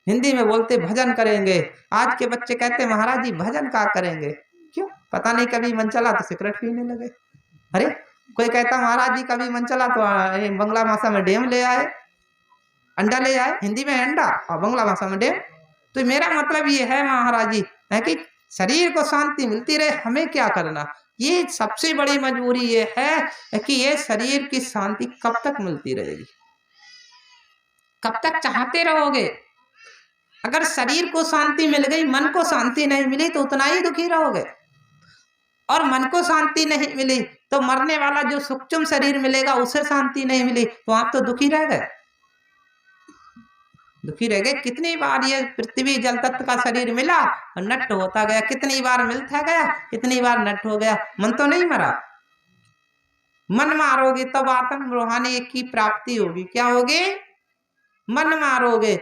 हिंदी में बोलते भजन करेंगे। आज के बच्चे कहते महाराज जी भजन क्या करेंगे, क्यों? पता नहीं, कभी मन चला तो सिगरेट पीने लगे। अरे कोई कहता महाराज जी कभी मन चला तो बंगला भाषा में डेम ले आए, अंडा ले आए, हिंदी में अंडा और बंगला भाषा में डेम। तो मेरा मतलब ये है महाराज जी है कि शरीर को शांति मिलती रहे, हमें क्या करना। ये सबसे बड़ी मजबूरी ये है कि ये शरीर की शांति कब तक मिलती रहेगी, कब तक चाहते रहोगे। अगर शरीर को शांति मिल गई, मन को शांति नहीं मिली तो उतना ही दुखी रहोगे। और मन को शांति नहीं मिली तो मरने वाला जो सूक्ष्म शरीर मिलेगा उसे शांति नहीं मिली तो आप तो दुखी रह गए, दुखी रह गए। कितनी बार ये पृथ्वी जल तत्व का शरीर मिला और नष्ट होता गया, कितनी बार मिलता गया, कितनी बार नष्ट हो गया, मन तो नहीं मरा। मन मारोगे तब आत्म रूहानी की प्राप्ति होगी। क्या होगी? मन मारोगे,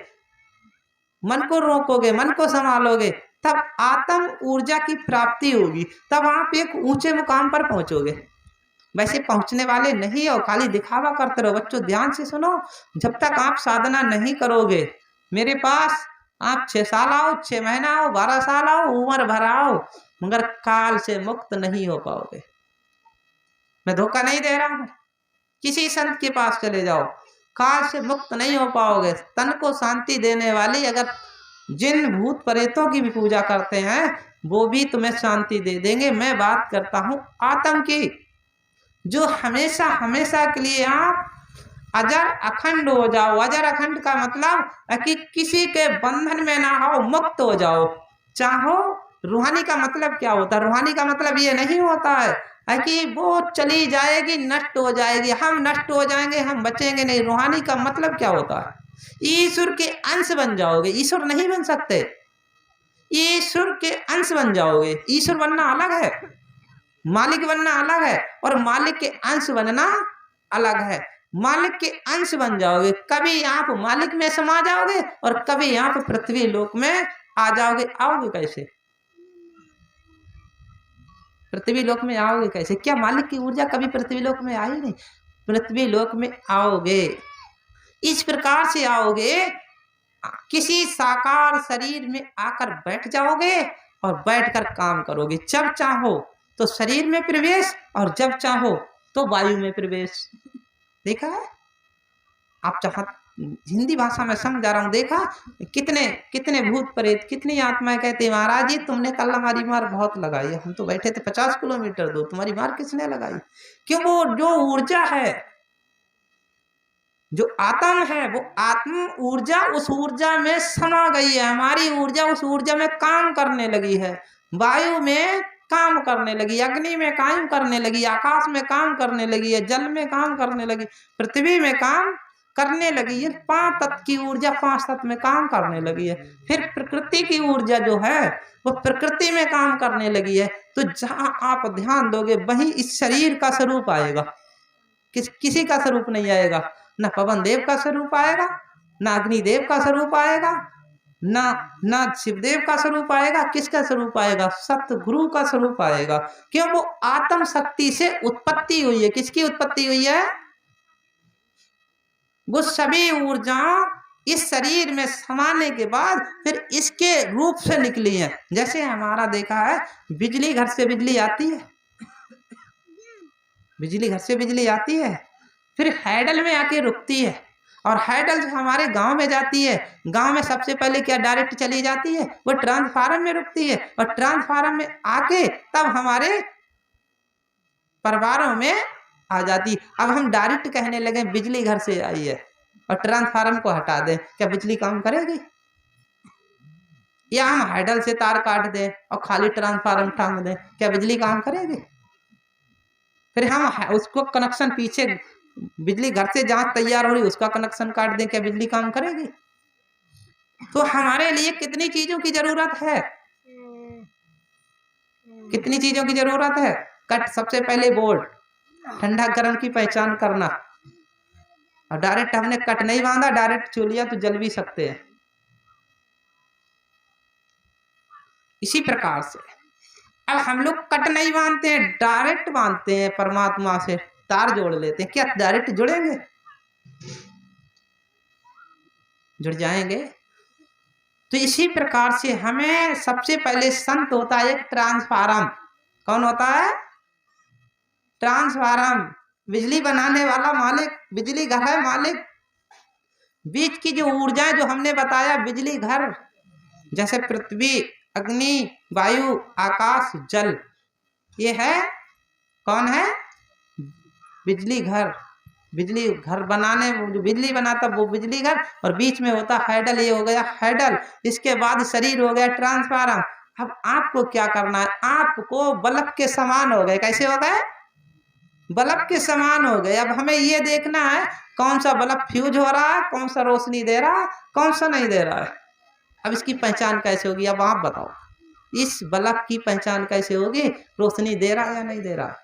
मन को रोकोगे, मन को संभालोगे, तब आत्म ऊर्जा की प्राप्ति होगी, तब आप एक ऊंचे मुकाम पर पहुंचोगे। वैसे पहुंचने वाले नहीं हो, खाली दिखावा करते रहो। बच्चों ध्यान से सुनो, जब तक आप साधना नहीं करोगे, मेरे पास आप 6 साल आओ, 6 महीना आओ, 12 साल आओ, उम्र भर आओ, मगर काल से मुक्त नहीं हो पाओगे। मैं धोखा नहीं दे रहा हूं, किसी संत के पास चले जाओ, काल से मुक्त नहीं हो पाओगे। तन को शांति देने वाली अगर जिन भूत प्रेतों की भी पूजा करते हैं वो भी तुम्हें शांति दे देंगे। मैं बात करता हूं आत्म की, जो हमेशा हमेशा के लिए आप अजर अखंड हो जाओ। अजर अखंड का मतलब कि किसी के बंधन में ना हो, मुक्त हो जाओ। चाहो रूहानी का मतलब क्या होता है? रूहानी का मतलब ये नहीं होता है कि वो चली जाएगी, नष्ट हो जाएगी, हम नष्ट हो जाएंगे, हम बचेंगे नहीं। रूहानी का मतलब क्या होता है? ईश्वर के अंश बन जाओगे। ईश्वर नहीं बन सकते, ईश्वर के अंश बन जाओगे। ईश्वर बनना अलग है, मालिक बनना अलग है, और मालिक के अंश बनना अलग है। मालिक के अंश बन जाओगे, कभी आप मालिक में समा जाओगे और कभी आप पृथ्वी लोक में आ जाओगे। आओगे कैसे? पृथ्वी लोक में आओगे कैसे? क्या मालिक की ऊर्जा कभी पृथ्वी लोक में आई नहीं? पृथ्वी लोक में आओगे, इस प्रकार से आओगे, किसी साकार शरीर में आकर बैठ जाओगे और बैठकर काम करोगे। जब चाहो तो शरीर में प्रवेश और जब चाहो तो वायु में प्रवेश। देखा है? आप चाह हिंदी भाषा में समझा रहा हूं। देखा कितने कितने भूत प्रेत, कितनी आत्माएं कहते हैं महाराज जी तुमने कल हमारी मार बहुत लगाई है, हम तो बैठे थे 50 किलोमीटर दूर, तुम्हारी मार किसने लगाई? क्यों? वो जो ऊर्जा है, जो आत्म है, वो आत्म ऊर्जा उस ऊर्जा में समा गई है। हमारी ऊर्जा उस ऊर्जा में काम करने लगी है, वायु में काम करने लगी, अग्नि में काम करने लगी, आकाश में काम करने लगी है, जल में काम करने लगी, पृथ्वी में काम करने लगी है। 5 तत्व की ऊर्जा 5 तत्व में काम करने लगी है। फिर प्रकृति की ऊर्जा जो है वो प्रकृति में काम करने लगी है। तो जहां आप ध्यान दोगे वहीं इस शरीर का स्वरूप आएगा, किसी का स्वरूप नहीं आएगा। न पवन देव का स्वरूप आएगा, न अग्निदेव का स्वरूप आएगा, न शिवदेव का स्वरूप आएगा। किसका स्वरूप आएगा? सतगुरु का स्वरूप आएगा। क्यों? वो आत्म शक्ति से उत्पत्ति हुई है। किसकी उत्पत्ति हुई है? वो सभी ऊर्जा इस शरीर में समाने के बाद फिर इसके रूप से निकली है। जैसे हमारा देखा है, बिजली घर से बिजली आती है, बिजली घर से बिजली आती है, फिर हैडल में आके रुकती है, और हैडल जो हमारे गांव में जाती है, गांव में सबसे पहले क्या डायरेक्ट चली जाती है? वो ट्रांसफार्मर में रुकती है, और ट्रांसफार्मर में आके तब हमारे परिवारों में आ जाती। अब हम डायरेक्ट कहने लगे बिजली घर से आई है और ट्रांसफार्मर को हटा दें, क्या बिजली काम करेगी? या हम हैडल से तार काट दें और खाली ट्रांसफार्मर टांग दें, क्या बिजली काम करेगी? फिर हम उसको कनेक्शन पीछे बिजली घर से जहां तैयार हो रही उसका कनेक्शन काट दें, क्या बिजली काम करेगी? तो हमारे लिए कितनी चीजों की जरूरत है, कितनी चीजों की जरूरत है। कट सबसे पहले बोर्ड, ठंडा गर्म की पहचान करना, और डायरेक्ट हमने कट नहीं बांधा, डायरेक्ट चूलिया तो जल भी सकते हैं। इसी प्रकार से अब हम लोग कट नहीं बांधते हैं, डायरेक्ट बांधते हैं, परमात्मा से तार जोड़ लेते हैं। क्या डायरेक्ट जुड़ेंगे? जुड़ जाएंगे। तो इसी प्रकार से हमें सबसे पहले संत होता है एक ट्रांसफार्मर। कौन होता है? ट्रांसफार्मर। बिजली बनाने वाला मालिक बिजली घर है, मालिक। बीच की जो ऊर्जाएं जो हमने बताया, बिजली घर जैसे पृथ्वी, अग्नि, वायु, आकाश, जल, ये है कौन है? बिजली घर। बिजली घर बनाने जो बिजली बनाता वो बिजली घर, और बीच में होता हैडल, ये हो गया हैडल। इसके बाद शरीर हो गया ट्रांसफार्मर। अब आपको क्या करना है? आपको बल्ब के समान हो गए। कैसे हो गए? बल्ब के समान हो गए। अब हमें ये देखना है कौन सा बल्ब फ्यूज हो रहा है, कौन सा रोशनी दे रहा है, कौन सा नहीं दे रहा है। अब इसकी पहचान कैसे होगी? अब आप बताओ, इस बल्ब की पहचान कैसे होगी? रोशनी दे रहा है या नहीं दे रहा है?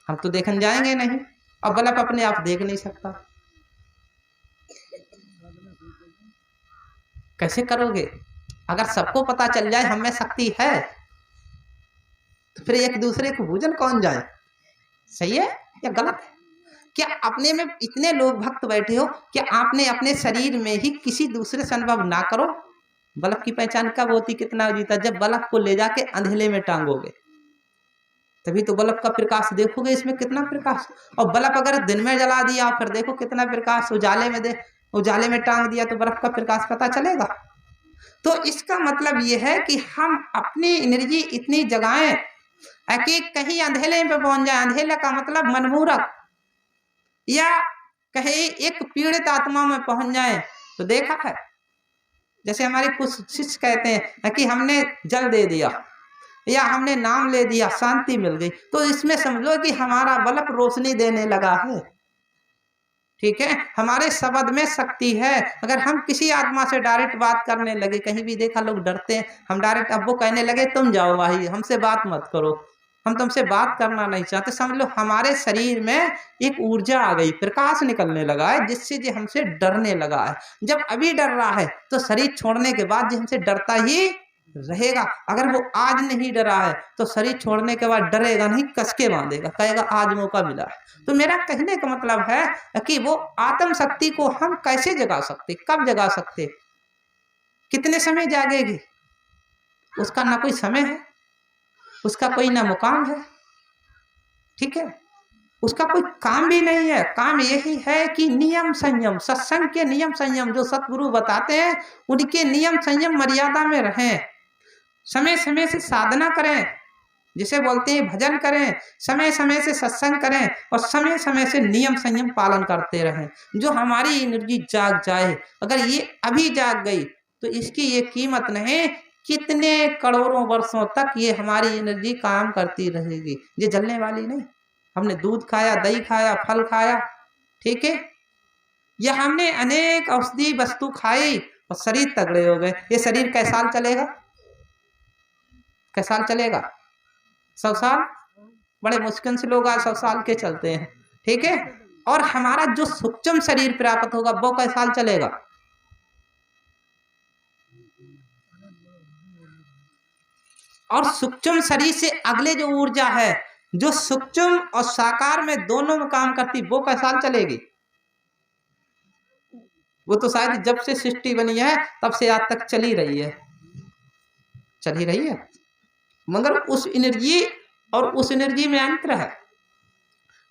हम तो देखने जाएंगे नहीं, और बल्ब अपने आप देख नहीं सकता। कैसे करोगे? अगर सबको पता चल जाए हम में शक्ति है तो फिर एक दूसरे को भूजन कौन जाए? सही है या गलत है? क्या अपने में इतने लोग भक्त बैठे हो, क्या आपने अपने शरीर में ही किसी दूसरे से अनुभव ना करो? बल्ब की पहचान कब होती, कितना जीता? जब बल्ब को ले जाके अंधेले में टांगोगे, तभी तो बल्ब का प्रकाश देखोगे, इसमें कितना प्रकाश। और बल्ब अगर दिन में जला दिया फिर देखो कितना प्रकाश, उजाले में उजाले में टांग दिया तो बर्फ का प्रकाश पता चलेगा। तो इसका मतलब यह है कि हम अपनी एनर्जी इतनी जगाएं कि कहीं अंधेले में पहुंच जाए। अंधेला का मतलब मनमूरख, या कहीं एक पीड़ित आत्मा में पहुंच जाए। तो देखा है जैसे हमारे कुछ शिष्य कहते हैं कि हमने जल दे दिया या हमने नाम ले दिया, शांति मिल गई। तो इसमें समझ लो कि हमारा बल्ब रोशनी देने लगा है। ठीक है, हमारे शब्द में शक्ति है। अगर हम किसी आत्मा से डायरेक्ट बात करने लगे, कहीं भी देखा लोग डरते हैं, हम डायरेक्ट, अब वो कहने लगे तुम जाओ भाई, हमसे बात मत करो, हम तुमसे बात करना नहीं चाहते, समझ लो हमारे शरीर में एक ऊर्जा आ गई, प्रकाश निकलने लगा है, जिससे जो हमसे डरने लगा है। जब अभी डर रहा है तो शरीर छोड़ने के बाद जो हमसे डरता ही रहेगा। अगर वो आज नहीं डरा है तो शरीर छोड़ने के बाद डरेगा नहीं, कस के बांधेगा, कहेगा आज मौका मिला है। तो मेरा कहने का मतलब है कि वो आत्म शक्ति को हम कैसे जगा सकते, कब जगा सकते, कितने समय जागेगी, उसका ना कोई समय है, उसका कोई ना मुकाम है, ठीक है, उसका कोई काम भी नहीं है। काम यही है कि नियम संयम, सत्संग के नियम संयम जो सतगुरु बताते हैं, उनके नियम संयम मर्यादा में रहें, समय समय से साधना करें, जिसे बोलते हैं भजन करें, समय समय से सत्संग करें और समय समय से नियम संयम पालन करते रहें, जो हमारी एनर्जी जाग जाए। अगर ये अभी जाग गई तो इसकी ये कीमत नहीं, कितने करोड़ों वर्षों तक ये हमारी एनर्जी काम करती रहेगी, ये जलने वाली नहीं। हमने दूध खाया, दही खाया, फल खाया, ठीक है, या हमने अनेक औषधि वस्तु खाई और शरीर तगड़े हो गए। ये शरीर कै साल चलेगा, कै साल चलेगा? 100 साल, बड़े मुश्किल से लोग आज 100 साल के चलते हैं, ठीक है। और हमारा जो सूक्ष्म शरीर प्राप्त होगा वो कै साल चलेगा? और सूक्ष्म शरीर से अगले जो ऊर्जा है, जो सूक्ष्म और साकार में दोनों में काम करती, वो कै साल चलेगी? वो तो शायद जब से सृष्टि बनी है तब से आज तक चली रही है, चल ही रही है। मगर उस एनर्जी और उस एनर्जी में अंतर है।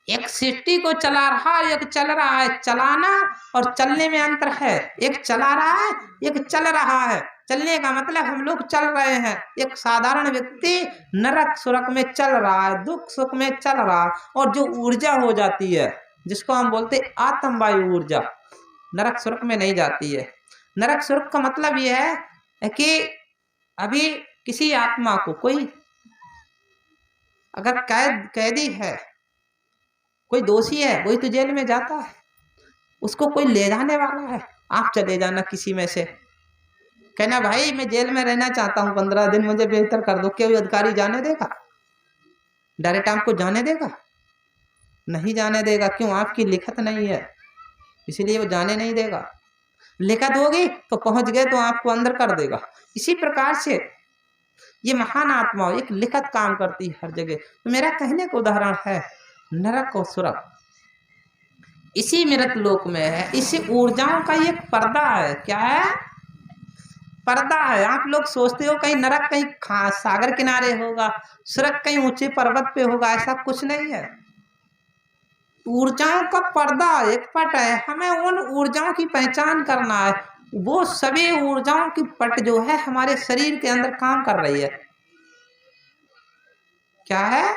एक सृष्टि को चला रहा है, एक चल रहा है। चलाना और चलने में अंतर है। एक चला रहा है, एक चल रहा है। चलने का मतलब हम लोग चल रहे हैं। एक साधारण व्यक्ति नरक सुरक में चल रहा है, दुख सुख में चल रहा है। और जो ऊर्जा हो जाती है, जिसको हम बोलते हैं आत्मवायु ऊर्जा, नरक सुरक में नहीं जाती है। नरक सुरक का मतलब यह है कि अभी किसी आत्मा को कोई अगर कैदी है, कोई दोषी है, वही तो जेल में जाता है, उसको कोई ले जाने वाला है, आप चले जाना किसी में से, कहना भाई मैं जेल में रहना चाहता हूँ 15 दिन, मुझे बेहतर कर दो, क्या अधिकारी जाने देगा? डायरेक्ट आपको जाने देगा? नहीं जाने देगा। क्यों? आपकी लिखत नहीं है, इसीलिए वो जाने नहीं देगा। लिखत होगी तो पहुंच गए तो आपको अंदर कर देगा। इसी प्रकार से ये महान आत्मा एक लिखत काम करती है हर जगह। तो मेरा कहने का उदाहरण है नरक और सुरक इसी मृत लोक में है। इसी ऊर्जाओं का एक पर्दा है। क्या है? पर्दा है। आप लोग सोचते हो कहीं नरक कहीं सागर किनारे होगा, सुरक कहीं ऊंचे पर्वत पे होगा, ऐसा कुछ नहीं है। ऊर्जाओं का पर्दा एक पट है। हमें उन ऊर्जाओं की पहचान करना है। वो सभी ऊर्जाओं की पट जो है हमारे शरीर के अंदर काम कर रही है। क्या है?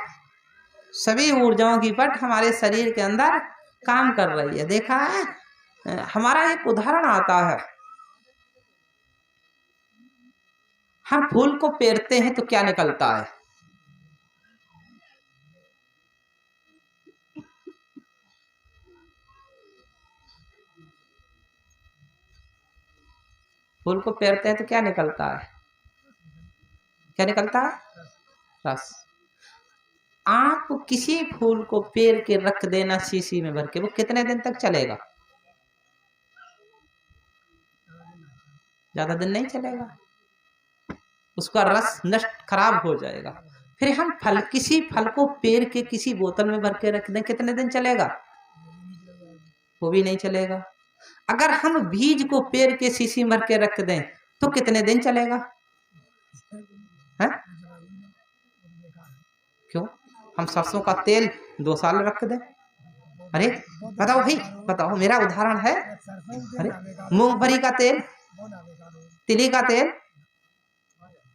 सभी ऊर्जाओं की पट हमारे शरीर के अंदर काम कर रही है। देखा है? हमारा एक उदाहरण आता है, हम फूल को पेरते हैं तो क्या निकलता है? फूल को पेरते हैं तो क्या निकलता है? क्या निकलता है? रस। आप किसी फूल को पेर के रख देना शीशी में भर के, वो कितने दिन तक चलेगा? ज्यादा दिन नहीं चलेगा, उसका रस नष्ट खराब हो जाएगा। फिर हम फल, किसी फल को पेर के किसी बोतल में भर के रख दें, कितने दिन चलेगा? वो भी नहीं चलेगा। अगर हम बीज को पेर के शीशी में भर के रख दें तो कितने दिन चलेगा? है? क्यों? हम सरसों का तेल 2 साल रख दें? अरे बताओ भाई, बताओ, मेरा उदाहरण है। अरे मूंगफली का तेल, तिली का तेल,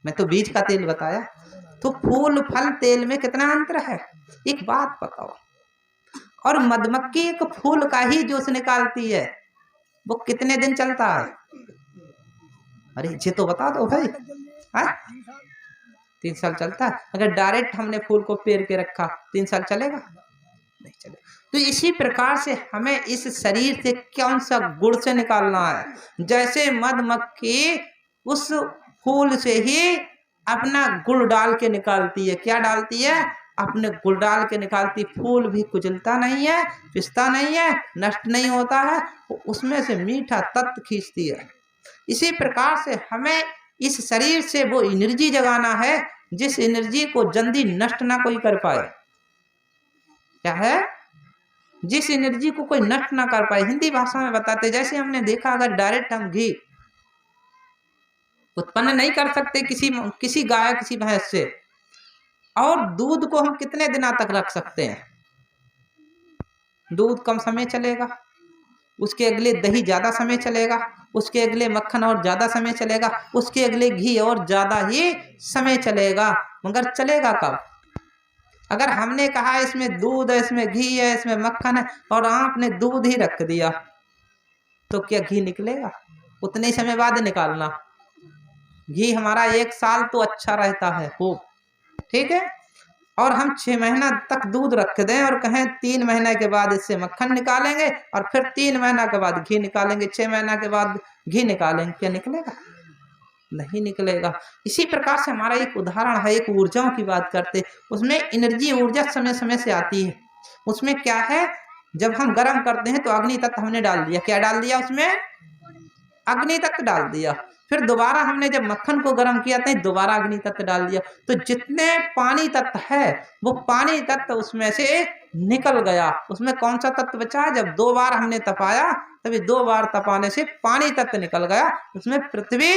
मैं तो बीज का तेल बताया। तो फूल फल तेल में कितना अंतर है? एक बात बताओ, और मधुमक्खी एक फूल का ही जूस निकालती है, वो कितने दिन चलता है? अरे ये तो बता दो भाई। 3 साल चलता है। अगर डायरेक्ट हमने फूल को पेर के रखा 3 साल चलेगा? नहीं चलेगा। तो इसी प्रकार से हमें इस शरीर से कौन सा गुड़ से निकालना है। जैसे मधुमक्खी उस फूल से ही अपना गुड़ डाल के निकालती है। क्या डालती है? अपने गुड़ डाल के निकालती। फूल भी कुचलता नहीं है, पिसता नहीं है, नष्ट नहीं होता है, उसमें से मीठा तत्व खींचती है। इसी प्रकार से हमें इस शरीर से वो एनर्जी जगाना है जिस एनर्जी को जल्दी नष्ट ना कोई कर पाए। क्या है? जिस एनर्जी को कोई नष्ट ना कर पाए। हिंदी भाषा में बताते, जैसे हमने देखा अगर डायरेक्ट हम घी उत्पन्न नहीं कर सकते किसी गाय किसी भैंस से, और दूध को हम कितने दिनों तक रख सकते हैं? दूध कम समय चलेगा, उसके अगले दही ज्यादा समय चलेगा, उसके अगले मक्खन और ज्यादा समय चलेगा, उसके अगले घी और ज्यादा ही समय चलेगा। मगर चलेगा कब? अगर हमने कहा इसमें दूध है, इसमें घी है, इसमें मक्खन है, और आपने दूध ही रख दिया, तो क्या घी निकलेगा? उतने ही समय बाद निकालना। घी हमारा 1 साल तो अच्छा रहता है खूब, ठीक है, और हम 6 महीना तक दूध रख दें और कहें 3 महीने के बाद इससे मक्खन निकालेंगे और फिर 3 महीना के बाद घी निकालेंगे, 6 महीना के बाद घी निकालेंगे, क्या निकलेगा? नहीं निकलेगा। इसी प्रकार से हमारा एक उदाहरण है, एक ऊर्जाओं की बात करते, उसमें एनर्जी ऊर्जा समय समय से आती है। उसमें क्या है, जब हम गर्म करते हैं तो अग्नि तत्व हमने डाल दिया। क्या डाल दिया? उसमें अग्नि तत्व डाल दिया। फिर दोबारा हमने जब मक्खन को गर्म किया तो दोबारा अग्नि तत्व डाल दिया। तो जितने पानी तत्व है वो पानी तत्व उसमें से निकल गया। उसमें कौन सा तत्व बचा? जब 2 बार हमने तपाया तभी 2 बार तपाने से पानी तत्व निकल गया, उसमें पृथ्वी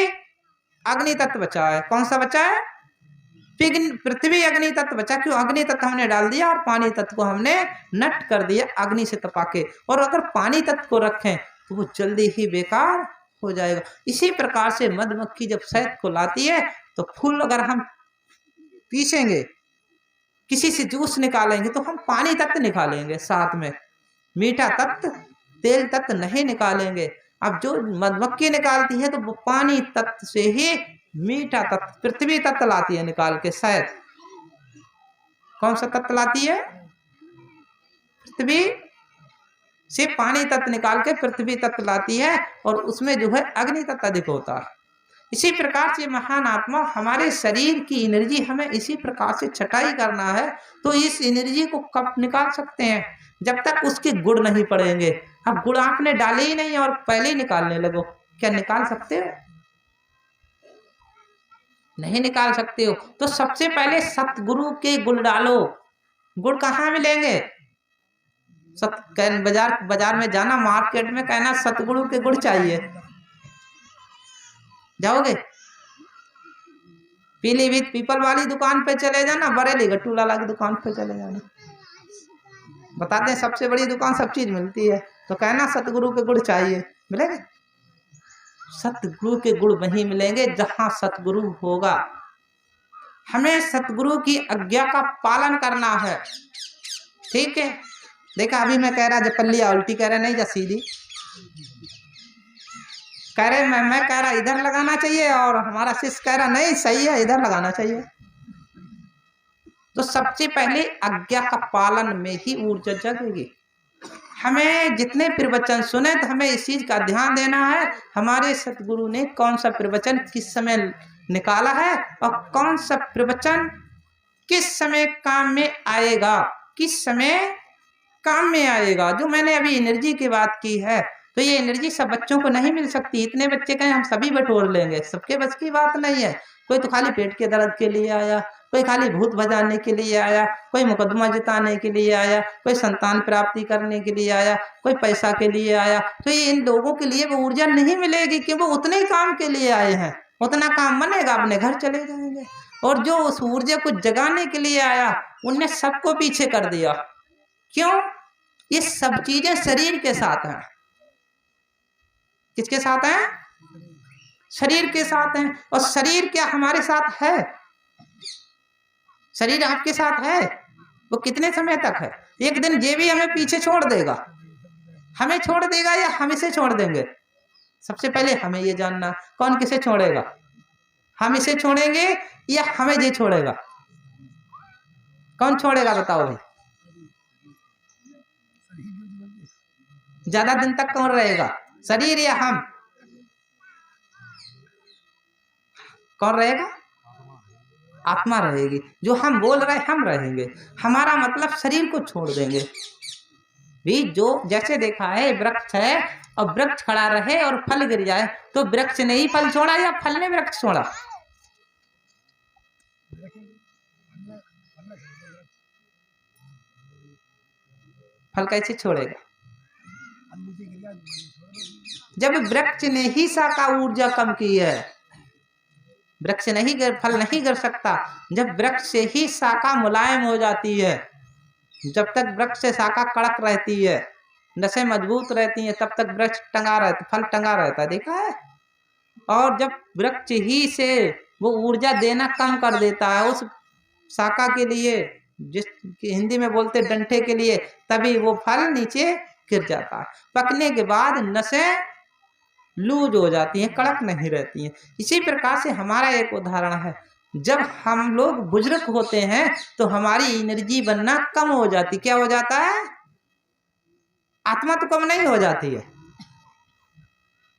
अग्नि तत्व बचा है। कौन सा बचा है? पृथ्वी अग्नि तत्व बचा। क्यों? अग्नि तत्व हमने डाल दिया और पानी तत्व को हमने नष्ट कर दिया अग्नि से तपा के। और अगर पानी तत्व को रखें तो वो जल्दी ही बेकार हो जाएगा। इसी प्रकार से मधुमक्खी जब शहद को लाती है तो फूल अगर हम पीसेंगे, किसी से जूस निकालेंगे तो हम पानी तत्व निकालेंगे, साथ में मीठा तत्व, तेल तत्व नहीं निकालेंगे। अब जो मधुमक्खी निकालती है तो वो पानी तत्व से ही मीठा तत्व, पृथ्वी तत्व लाती है निकाल के शहद। कौन सा तत्व लाती है? पृथ्वी से पानी तत्व निकाल के पृथ्वी तत्व लाती है, और उसमें जो है अग्नि तत्व अधिक होता है। इसी प्रकार से महान आत्मा हमारे शरीर की एनर्जी हमें इसी प्रकार से छटाई करना है। तो इस एनर्जी को कब निकाल सकते हैं? जब तक उसके गुण नहीं पड़ेंगे। अब गुण आपने डाले ही नहीं और पहले ही निकालने लगो, क्या निकाल सकते हो? नहीं निकाल सकते हो। तो सबसे पहले सतगुरु के गुण डालो। गुण कहाँ मिलेंगे? बाजार में जाना, मार्केट में कहना सतगुरु के गुण चाहिए, जाओगे? पीलीभीत पीपल वाली दुकान पे चले जाना, बरेली गट्टू लाला की दुकान पे चले जाना, बताते हैं सबसे बड़ी दुकान, सब चीज मिलती है, तो कहना सतगुरु के गुण चाहिए, मिलेंगे? सतगुरु के गुण वहीं मिलेंगे जहां सतगुरु होगा। हमें सतगुरु की आज्ञा का पालन करना है, ठीक है? देखा अभी मैं कह रहा जब पल्लिया उल्टी कह रहे, नहीं जा सीधी कह रहे, मैं कह रहा इधर लगाना चाहिए, और हमारा शिष्य कह रहा नहीं सही है इधर लगाना चाहिए। तो सबसे पहले आज्ञा का पालन में ही ऊर्जा जगेगी। हमें जितने प्रवचन सुने तो हमें इस चीज का ध्यान देना है, हमारे सतगुरु ने कौन सा प्रवचन किस समय निकाला है और कौन सा प्रवचन किस समय काम में आएगा, किस समय काम में आएगा। जो मैंने अभी एनर्जी की बात की है, तो ये एनर्जी सब बच्चों को नहीं मिल सकती। इतने बच्चे कहें हम सभी बटोर लेंगे, सबके बस की बात नहीं है। कोई तो खाली पेट के दर्द के लिए आया, कोई खाली भूत भजाने के लिए आया, कोई मुकदमा जिताने के लिए आया, कोई संतान प्राप्ति करने के लिए आया, कोई पैसा के लिए आया। तो ये इन लोगों के लिए वो ऊर्जा नहीं मिलेगी कि वो उतने ही काम के लिए आए हैं। उतना काम बनेगा, अपने घर चले जाएंगे। और जो उस ऊर्जा को जगाने के लिए आया उनने सबको पीछे कर दिया। क्यों? ये सब चीजें शरीर के साथ हैं। किसके साथ हैं? शरीर के साथ हैं। और शरीर क्या हमारे साथ है? शरीर आपके साथ है? वो कितने समय तक है? एक दिन ये भी हमें पीछे छोड़ देगा। हमें छोड़ देगा या हम इसे छोड़ देंगे? सबसे पहले हमें ये जानना, कौन किसे छोड़ेगा? हम इसे छोड़ेंगे या हमें ये छोड़ेगा? कौन छोड़ेगा बताओ भाई? ज्यादा दिन तक कौन रहेगा, शरीर या हम? कौन रहेगा? आत्मा रहेगी। जो हम बोल रहे हम रहेंगे, हमारा मतलब शरीर को छोड़ देंगे भी। जो जैसे देखा है वृक्ष है और वृक्ष खड़ा रहे और फल गिर जाए, तो वृक्ष ने ही फल छोड़ा या फल ने वृक्ष छोड़ा? फल कैसे छोड़ेगा? जब वृक्ष ने ही शाखा ऊर्जा कम की है, वृक्ष नहीं गिर, फल नहीं गिर सकता। जब वृक्ष से ही शाखा मुलायम हो जाती है, जब तक वृक्ष से शाखा कड़क रहती है, नसें मजबूत रहती हैं, तब तक वृक्ष टंगा रहता, फल टंगा रहता, देखा है। और जब वृक्ष ही से वो ऊर्जा देना कम कर देता है उस शाखा के लिए, जिस हिंदी में बोलते डंठे के लिए, तभी वो फल नीचे गिर जाता है। पकने के बाद नसें लूज हो जाती हैं, कड़क नहीं रहती हैं। इसी प्रकार से हमारा एक उदाहरण है, जब हम लोग बुजुर्ग होते हैं तो हमारी एनर्जी बनना कम हो जाती। क्या हो जाता है? आत्मा तो कम नहीं हो जाती है,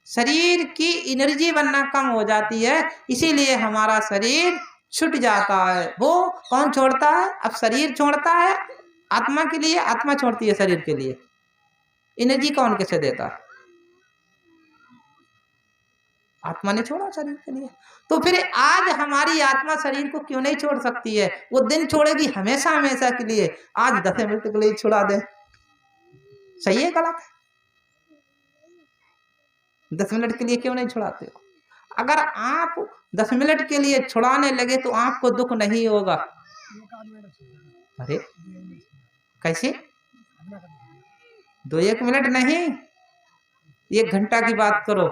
शरीर की एनर्जी बनना कम हो जाती है, इसीलिए हमारा शरीर छूट जाता है। वो कौन छोड़ता है? अब शरीर छोड़ता है आत्मा के लिए, आत्मा छोड़ती है शरीर के लिए। एनर्जी कौन कैसे देता है? आत्मा ने छोड़ा शरीर के लिए। तो फिर आज हमारी आत्मा शरीर को क्यों नहीं छोड़ सकती है? वो दिन छोड़ेगी हमेशा हमेशा के लिए, आज 10 मिनट के लिए छुड़ा दे, सही है गलत है? 10 मिनट के लिए क्यों नहीं छुड़ाते हो? अगर आप 10 मिनट के लिए छुड़ाने लगे तो आपको दुख नहीं होगा। अरे कैसे? 2-1 मिनट नहीं, 1 घंटा की बात करो,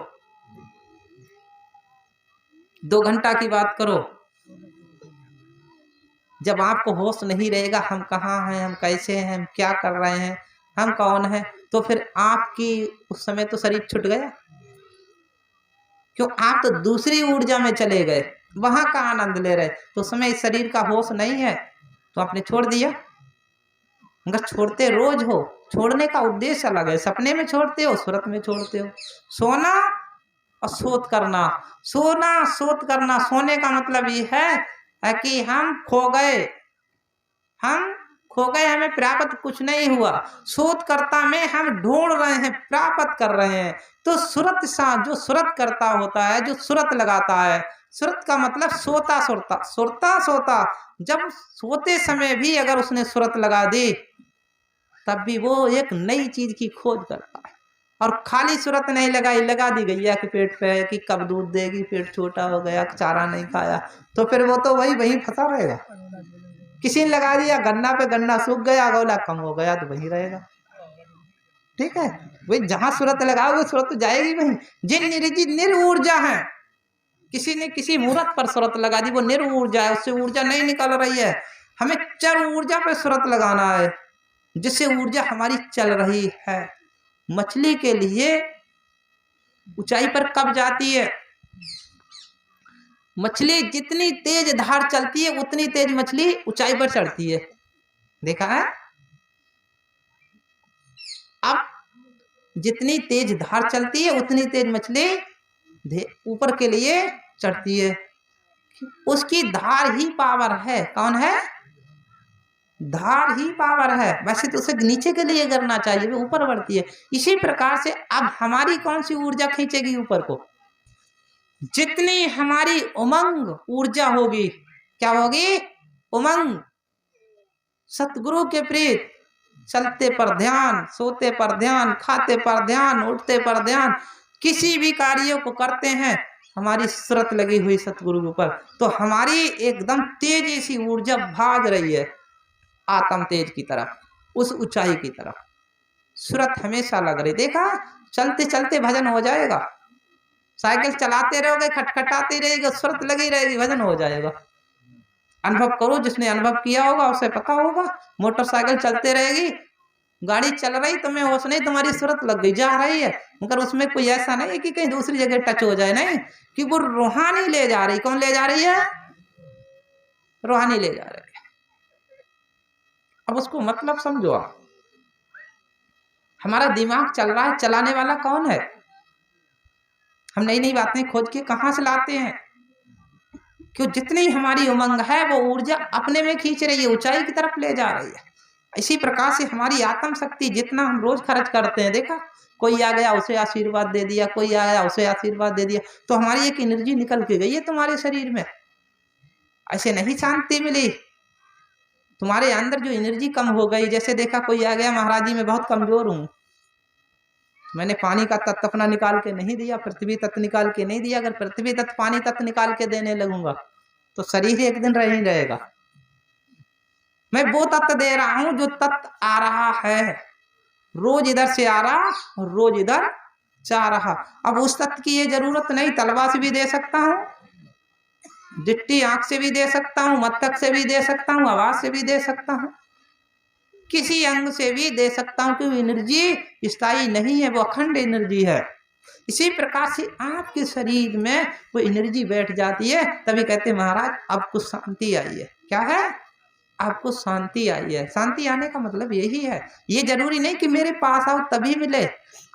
2 घंटा की बात करो। जब आपको होश नहीं रहेगा हम कहाँ हैं, हम कैसे हैं, हम क्या कर रहे हैं, हम कौन हैं, तो फिर आपकी उस समय तो शरीर छूट गया। क्यों? आप तो दूसरी ऊर्जा में चले गए, वहां का आनंद ले रहे, तो उस समय इस शरीर का होश नहीं है तो आपने छोड़ दिया। मगर छोड़ते रोज हो, छोड़ने का उद्देश्य अलग है। सपने में छोड़ते हो, सुरत में छोड़ते हो। सोना और सोत करना, सोना सोत करना, सोने का मतलब ये है कि हम खो गए, हमें प्राप्त कुछ नहीं हुआ। शोध करता में हम ढूंढ रहे हैं, प्राप्त कर रहे हैं। तो सुरत सा जो सुरत करता होता है, जो सुरत लगाता है, सुरत का मतलब सोता सुरता, सुरता सोता। जब सोते समय भी अगर उसने सुरत लगा दी, तब भी वो एक नई चीज की खोज करता है। और खाली सुरत नहीं लगाई, लगा दी गैया के पेट पे कि कब दूध देगी, पेट छोटा हो गया, चारा नहीं खाया, तो फिर वो तो वहीं फंसा रहेगा। किसी ने लगा दिया गन्ना पे, गन्ना सूख गया, गोला कम हो गया, तो वहीं रहेगा। ठीक है, वही जहां सूरत लगाओगे सूरत तो जाएगी वहीं। जिन निर्ऊर्जा है, किसी ने किसी मूर्त पर सूरत लगा दी, वो निर्ऊर्जा है, उससे ऊर्जा नहीं निकल रही है। हमें चर ऊर्जा पे सूरत लगाना है, जिससे ऊर्जा हमारी चल रही है। मछली के लिए ऊंचाई पर कब जाती है? मछली जितनी तेज धार चलती है उतनी तेज मछली ऊंचाई पर चढ़ती है, देखा है? अब जितनी तेज धार चलती है उतनी तेज मछली ऊपर के लिए चढ़ती है। उसकी धार ही पावर है। कौन है? धार ही पावर है। वैसे तो उसे नीचे के लिए करना चाहिए, वो ऊपर बढ़ती है। इसी प्रकार से अब हमारी कौन सी ऊर्जा खींचेगी ऊपर को? जितनी हमारी उमंग ऊर्जा होगी, क्या होगी? उमंग, सतगुरु के प्रीत, चलते पर ध्यान, सोते पर ध्यान, खाते पर ध्यान, उठते पर ध्यान, किसी भी कार्यों को करते हैं हमारी सूरत लगी हुई सतगुरु के ऊपर, तो हमारी एकदम तेजी सी ऊर्जा भाग रही है आत्म तेज की तरफ, उस ऊंचाई की तरफ। सूरत हमेशा लग रही। देखा, चलते चलते भजन हो जाएगा। साइकिल चलाते रहोगे, खटखटाती रहेगी, सूरत लगी रहेगी, भजन हो जाएगा। अनुभव करो, जिसने अनुभव किया होगा उसे पता होगा। मोटरसाइकिल चलते रहेगी, गाड़ी चल रही, तुम्हें होश नहीं, तुम्हारी सूरत लग गई, जा रही है, मगर उसमें कोई ऐसा नहीं है कि कहीं दूसरी जगह टच हो जाए, नहीं, कि वो रूहानी ले जा रही। कौन ले जा रही है? रूहानी ले जा रही है। अब उसको मतलब समझो आप। हमारा दिमाग चल रहा है, चलाने वाला कौन है? हम नई नई बातें खोज के कहाँ से लाते हैं? क्यों? जितनी हमारी उमंग है वो ऊर्जा अपने में खींच रही है, ऊंचाई की तरफ ले जा रही है। इसी प्रकार से हमारी आत्म शक्ति जितना हम रोज खर्च करते हैं, देखा कोई आ गया उसे आशीर्वाद दे दिया, कोई आया उसे आशीर्वाद दे दिया, तो हमारी एक एनर्जी निकल के गई है तुम्हारे शरीर में। ऐसे नहीं शांति मिली, तुम्हारे अंदर जो एनर्जी कम हो गई। जैसे देखा कोई आ गया, महाराज जी मैं बहुत कमजोर हूं, मैंने पानी का तत्व अपना निकाल के नहीं दिया, पृथ्वी तत्व निकाल के नहीं दिया। अगर पृथ्वी तत्व पानी तत्व निकाल के देने लगूंगा तो शरीर एक दिन रह ही रहेगा। मैं वो तत्व दे रहा हूं जो तत्व आ रहा है, रोज इधर से आ रहा और रोज इधर जा रहा। अब उस तत्व की ये जरूरत नहीं, तलवा से भी दे सकता हूं, दिट्टी आंख से भी दे सकता हूं, मस्तक से भी दे सकता हूं, आवाज से भी दे सकता हूं, किसी अंग से भी दे सकता हूं, क्योंकि एनर्जी स्थायी नहीं है, वो अखंड एनर्जी है। इसी प्रकार से आपके शरीर में वो एनर्जी बैठ जाती है, तभी कहते महाराज आपको शांति आई है। क्या है? आपको शांति आई है। शांति आने का मतलब यही है। ये जरूरी नहीं कि मेरे पास आओ तभी मिले।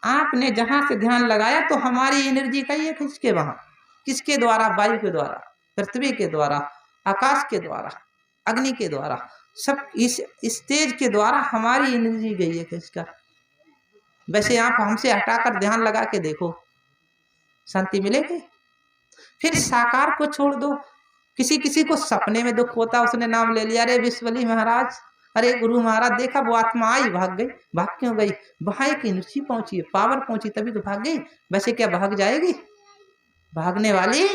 आपने जहां से ध्यान लगाया तो हमारी एनर्जी का ये किसके वहां, किसके द्वारा? वायु के द्वारा, पृथ्वी के द्वारा, आकाश के द्वारा, अग्नि के द्वारा, सब इस तेज के द्वारा हमारी एनर्जी गई है किसका? वैसे आप हमसे हटाकर ध्यान लगा के देखो, शांति मिलेगी। फिर साकार को छोड़ दो, किसी किसी को सपने में दुख होता, उसने नाम ले लिया, अरे विश्वली महाराज, अरे गुरु महाराज, देखा वो आत्मा आई भाग गई। भाग क्यों गई? वहां एक एनर्जी पहुंची है, पावर पहुंची, तभी तो भाग गई। वैसे क्या भाग जाएगी? भागने वाली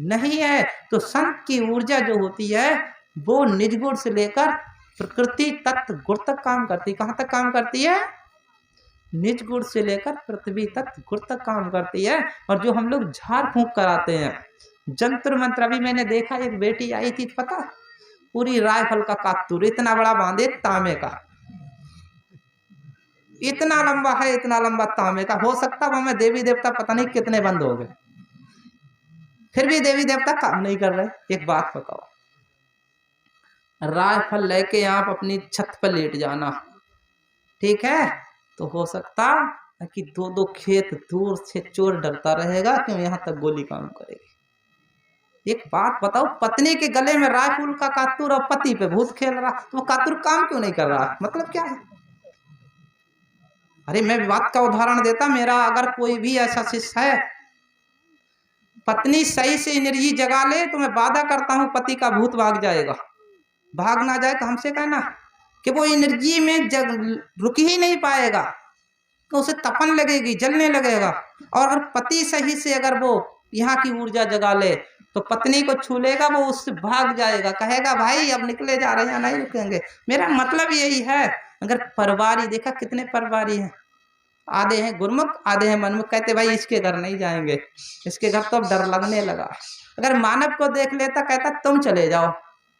नहीं है। तो संत की ऊर्जा जो होती है वो निज गुण से लेकर प्रकृति तत्व गुण तक काम करती है। कहां तक काम करती है? निज गुण से लेकर पृथ्वी तत्व गुण तक काम करती है। और जो हम लोग झाड़ फूंक कराते हैं, जंत्र मंत्र, अभी मैंने देखा एक बेटी आई थी, पता, पूरी रायफल का कातूर इतना बड़ा बांधे, तांबे का, इतना लंबा है, इतना लंबा तांबे का। हो सकता वो में देवी देवता पता नहीं कितने बंद हो गए, फिर भी देवी देवता काम नहीं कर रहे। एक बात बताओ, राइफल लेके आप अपनी छत पर लेट जाना, ठीक है, तो हो सकता है कि दो दो खेत दूर से चोर डरता रहेगा क्यों यहाँ तक गोली काम करेगी। एक बात बताओ, पत्नी के गले में राइफल का कातूर और पति पे भूत खेल रहा, तो वो कातूर काम क्यों नहीं कर रहा? मतलब क्या है? अरे मैं बात का उदाहरण देता, मेरा अगर कोई भी ऐसा शिष्य है, पत्नी सही से एनर्जी जगा ले तो मैं वादा करता हूं पति का भूत भाग जाएगा। भाग ना जाए तो हमसे कहना कि वो एनर्जी में रुक ही नहीं पाएगा, तो उसे तपन लगेगी, जलने लगेगा। और अगर पति सही से अगर वो यहाँ की ऊर्जा जगा ले तो पत्नी को छू लेगा, वो उससे भाग जाएगा, कहेगा भाई अब निकले जा रहे हैं, नहीं रुकेंगे। मेरा मतलब यही है। अगर परवारी देखा, कितने परवारी हैं, आधे हैं गुरमुख, आधे हैं मनमुख। कहते भाई इसके घर नहीं जाएंगे, इसके घर तो अब डर लगने लगा। अगर मानव को देख लेता कहता तुम चले जाओ,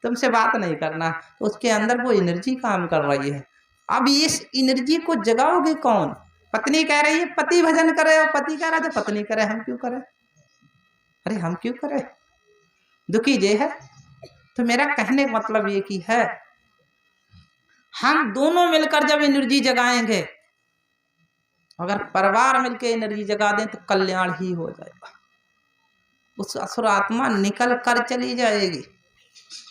तुमसे बात नहीं करना, तो उसके अंदर वो एनर्जी काम कर रही है। अब इस एनर्जी को जगाओगे कौन? पत्नी कह रही है पति भजन करे, और पति कह रहा है पत्नी करे, हम क्यों करें? अरे हम क्यों करें? दुखी जे है। तो मेरा कहने का मतलब ये की है, हम दोनों मिलकर जब एनर्जी जगाएंगे, अगर परिवार मिलकर एनर्जी जगा दें तो कल्याण ही हो जाएगा, उस असुर आत्मा निकल कर चली जाएगी।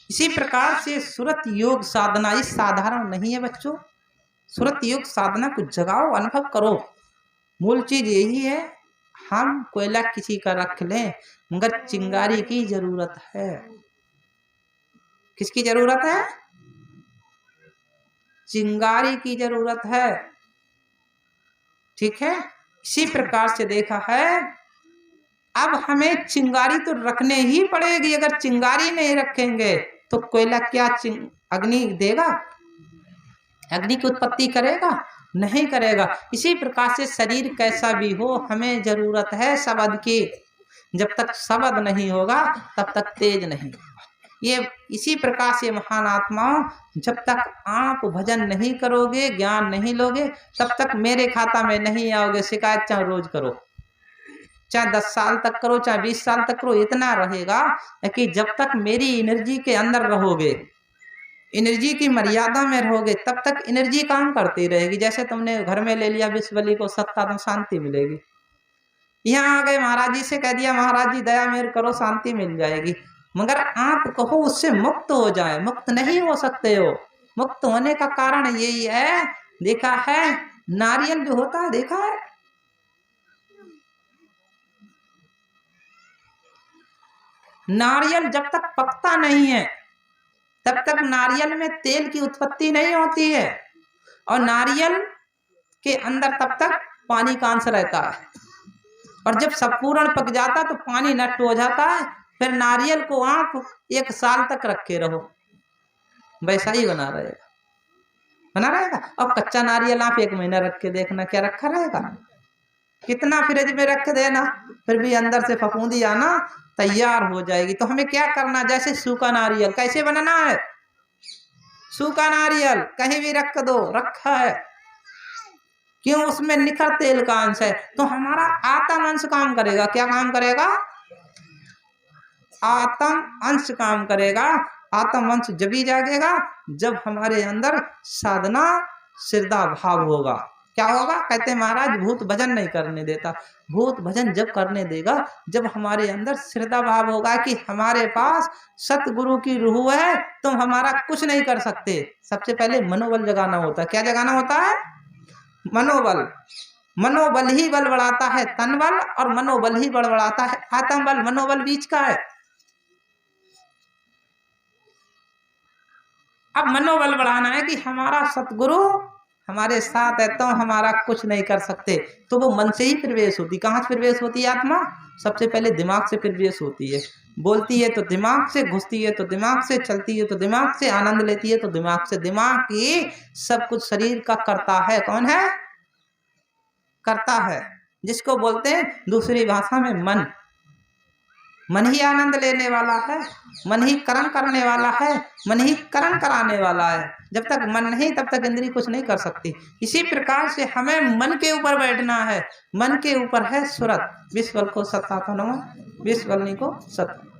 इसी प्रकार से सुरत योग साधना इस साधारण नहीं है बच्चों। सुरत योग साधना को जगाओ, अनुभव करो। मूल चीज यही है, हम कोयला किसी का रख लें मगर चिंगारी की जरूरत है। किसकी जरूरत है? चिंगारी की जरूरत है, ठीक है। इसी प्रकार से देखा है, अब हमें चिंगारी तो रखने ही पड़ेगी। अगर चिंगारी नहीं रखेंगे तो कोयला क्या अग्नि देगा? अग्नि की उत्पत्ति करेगा? नहीं करेगा। इसी प्रकार से शरीर कैसा भी हो, हमें जरूरत है शब्द की। जब तक शब्द नहीं होगा तब तक तेज नहीं होगा। ये इसी प्रकार से महान आत्माओं, जब तक आप भजन नहीं करोगे, ज्ञान नहीं लोगे, तब तक मेरे खाता में नहीं आओगे। शिकायत चाहे रोज करो, चाहे 10 साल तक करो, चाहे 20 साल तक करो, इतना रहेगा कि जब तक मेरी एनर्जी के अंदर रहोगे, एनर्जी की मर्यादा में रहोगे तब तक एनर्जी काम करती रहेगी। जैसे तुमने घर में ले लिया विश्व बलि को सत्ता, तो शांति मिलेगी। यहाँ आ गए महाराज जी से कह दिया महाराज जी दया मेर करो, शांति मिल जाएगी। मगर आप कहो उससे मुक्त हो जाए, मुक्त नहीं हो सकते हो। मुक्त होने का कारण यही है, देखा है नारियल जो होता है, देखा है नारियल जब तक पकता नहीं है तब तक नारियल में तेल की उत्पत्ति नहीं होती है, और नारियल के अंदर तब तक पानी का अंश रहता है। और जब संपूर्ण पक जाता तो पानी नष्ट हो जाता है। फिर नारियल को आप 1 साल तक रखे रहो, वैसा ही बना रहेगा। अब कच्चा नारियल आप 1 महीना रख के देखना, क्या रखा रहेगा? कितना फ्रिज में रख देना, फिर भी अंदर से फफूंदी आना तैयार हो जाएगी। तो हमें क्या करना, जैसे सूखा नारियल कैसे बनाना है, सूखा नारियल कहीं भी रख दो, रखा है क्यों, उसमें निखर तेल का अंश है। तो हमारा आत्म अंश काम करेगा। क्या काम करेगा? आत्म अंश काम करेगा। आत्म अंश जब ही जागेगा जब हमारे अंदर साधना श्रद्धा भाव होगा। क्या होगा? कहते हैं महाराज भूत भजन नहीं करने देता। भूत भजन जब करने देगा जब हमारे अंदर श्रद्धा भाव होगा कि हमारे पास सतगुरु की रूह है, तुम हमारा कुछ नहीं कर सकते। सबसे पहले मनोबल जगाना होता है। क्या जगाना होता है? मनोबल। मनोबल ही बल बढ़ाता है, तन बल, और मनोबल ही बल बढ़ाता है आत्म बल। मनोबल बीच का है। अब मनोबल बढ़ाना है कि हमारा सतगुरु हमारे साथ है, तो हमारा कुछ नहीं कर सकते। तो वो मन से ही प्रवेश होती। कहाँ से प्रवेश होती है आत्मा? सबसे पहले दिमाग से प्रवेश होती है। बोलती है तो दिमाग से, घुसती है तो दिमाग से, चलती है तो दिमाग से, आनंद लेती है तो दिमाग से। दिमाग ही सब कुछ शरीर का करता है। कौन है? करता है, जिसको बोलते हैं दूसरी भाषा में मन। मन ही आनंद लेने वाला है, मन ही कर्म करने वाला है, मन ही कर्म कराने वाला है। जब तक मन नहीं तब तक इंद्री कुछ नहीं कर सकती। इसी प्रकार से हमें मन के ऊपर बैठना है। मन के ऊपर है सुरत। विश्व बल को सत्ता, विश्व बल को सत्ता।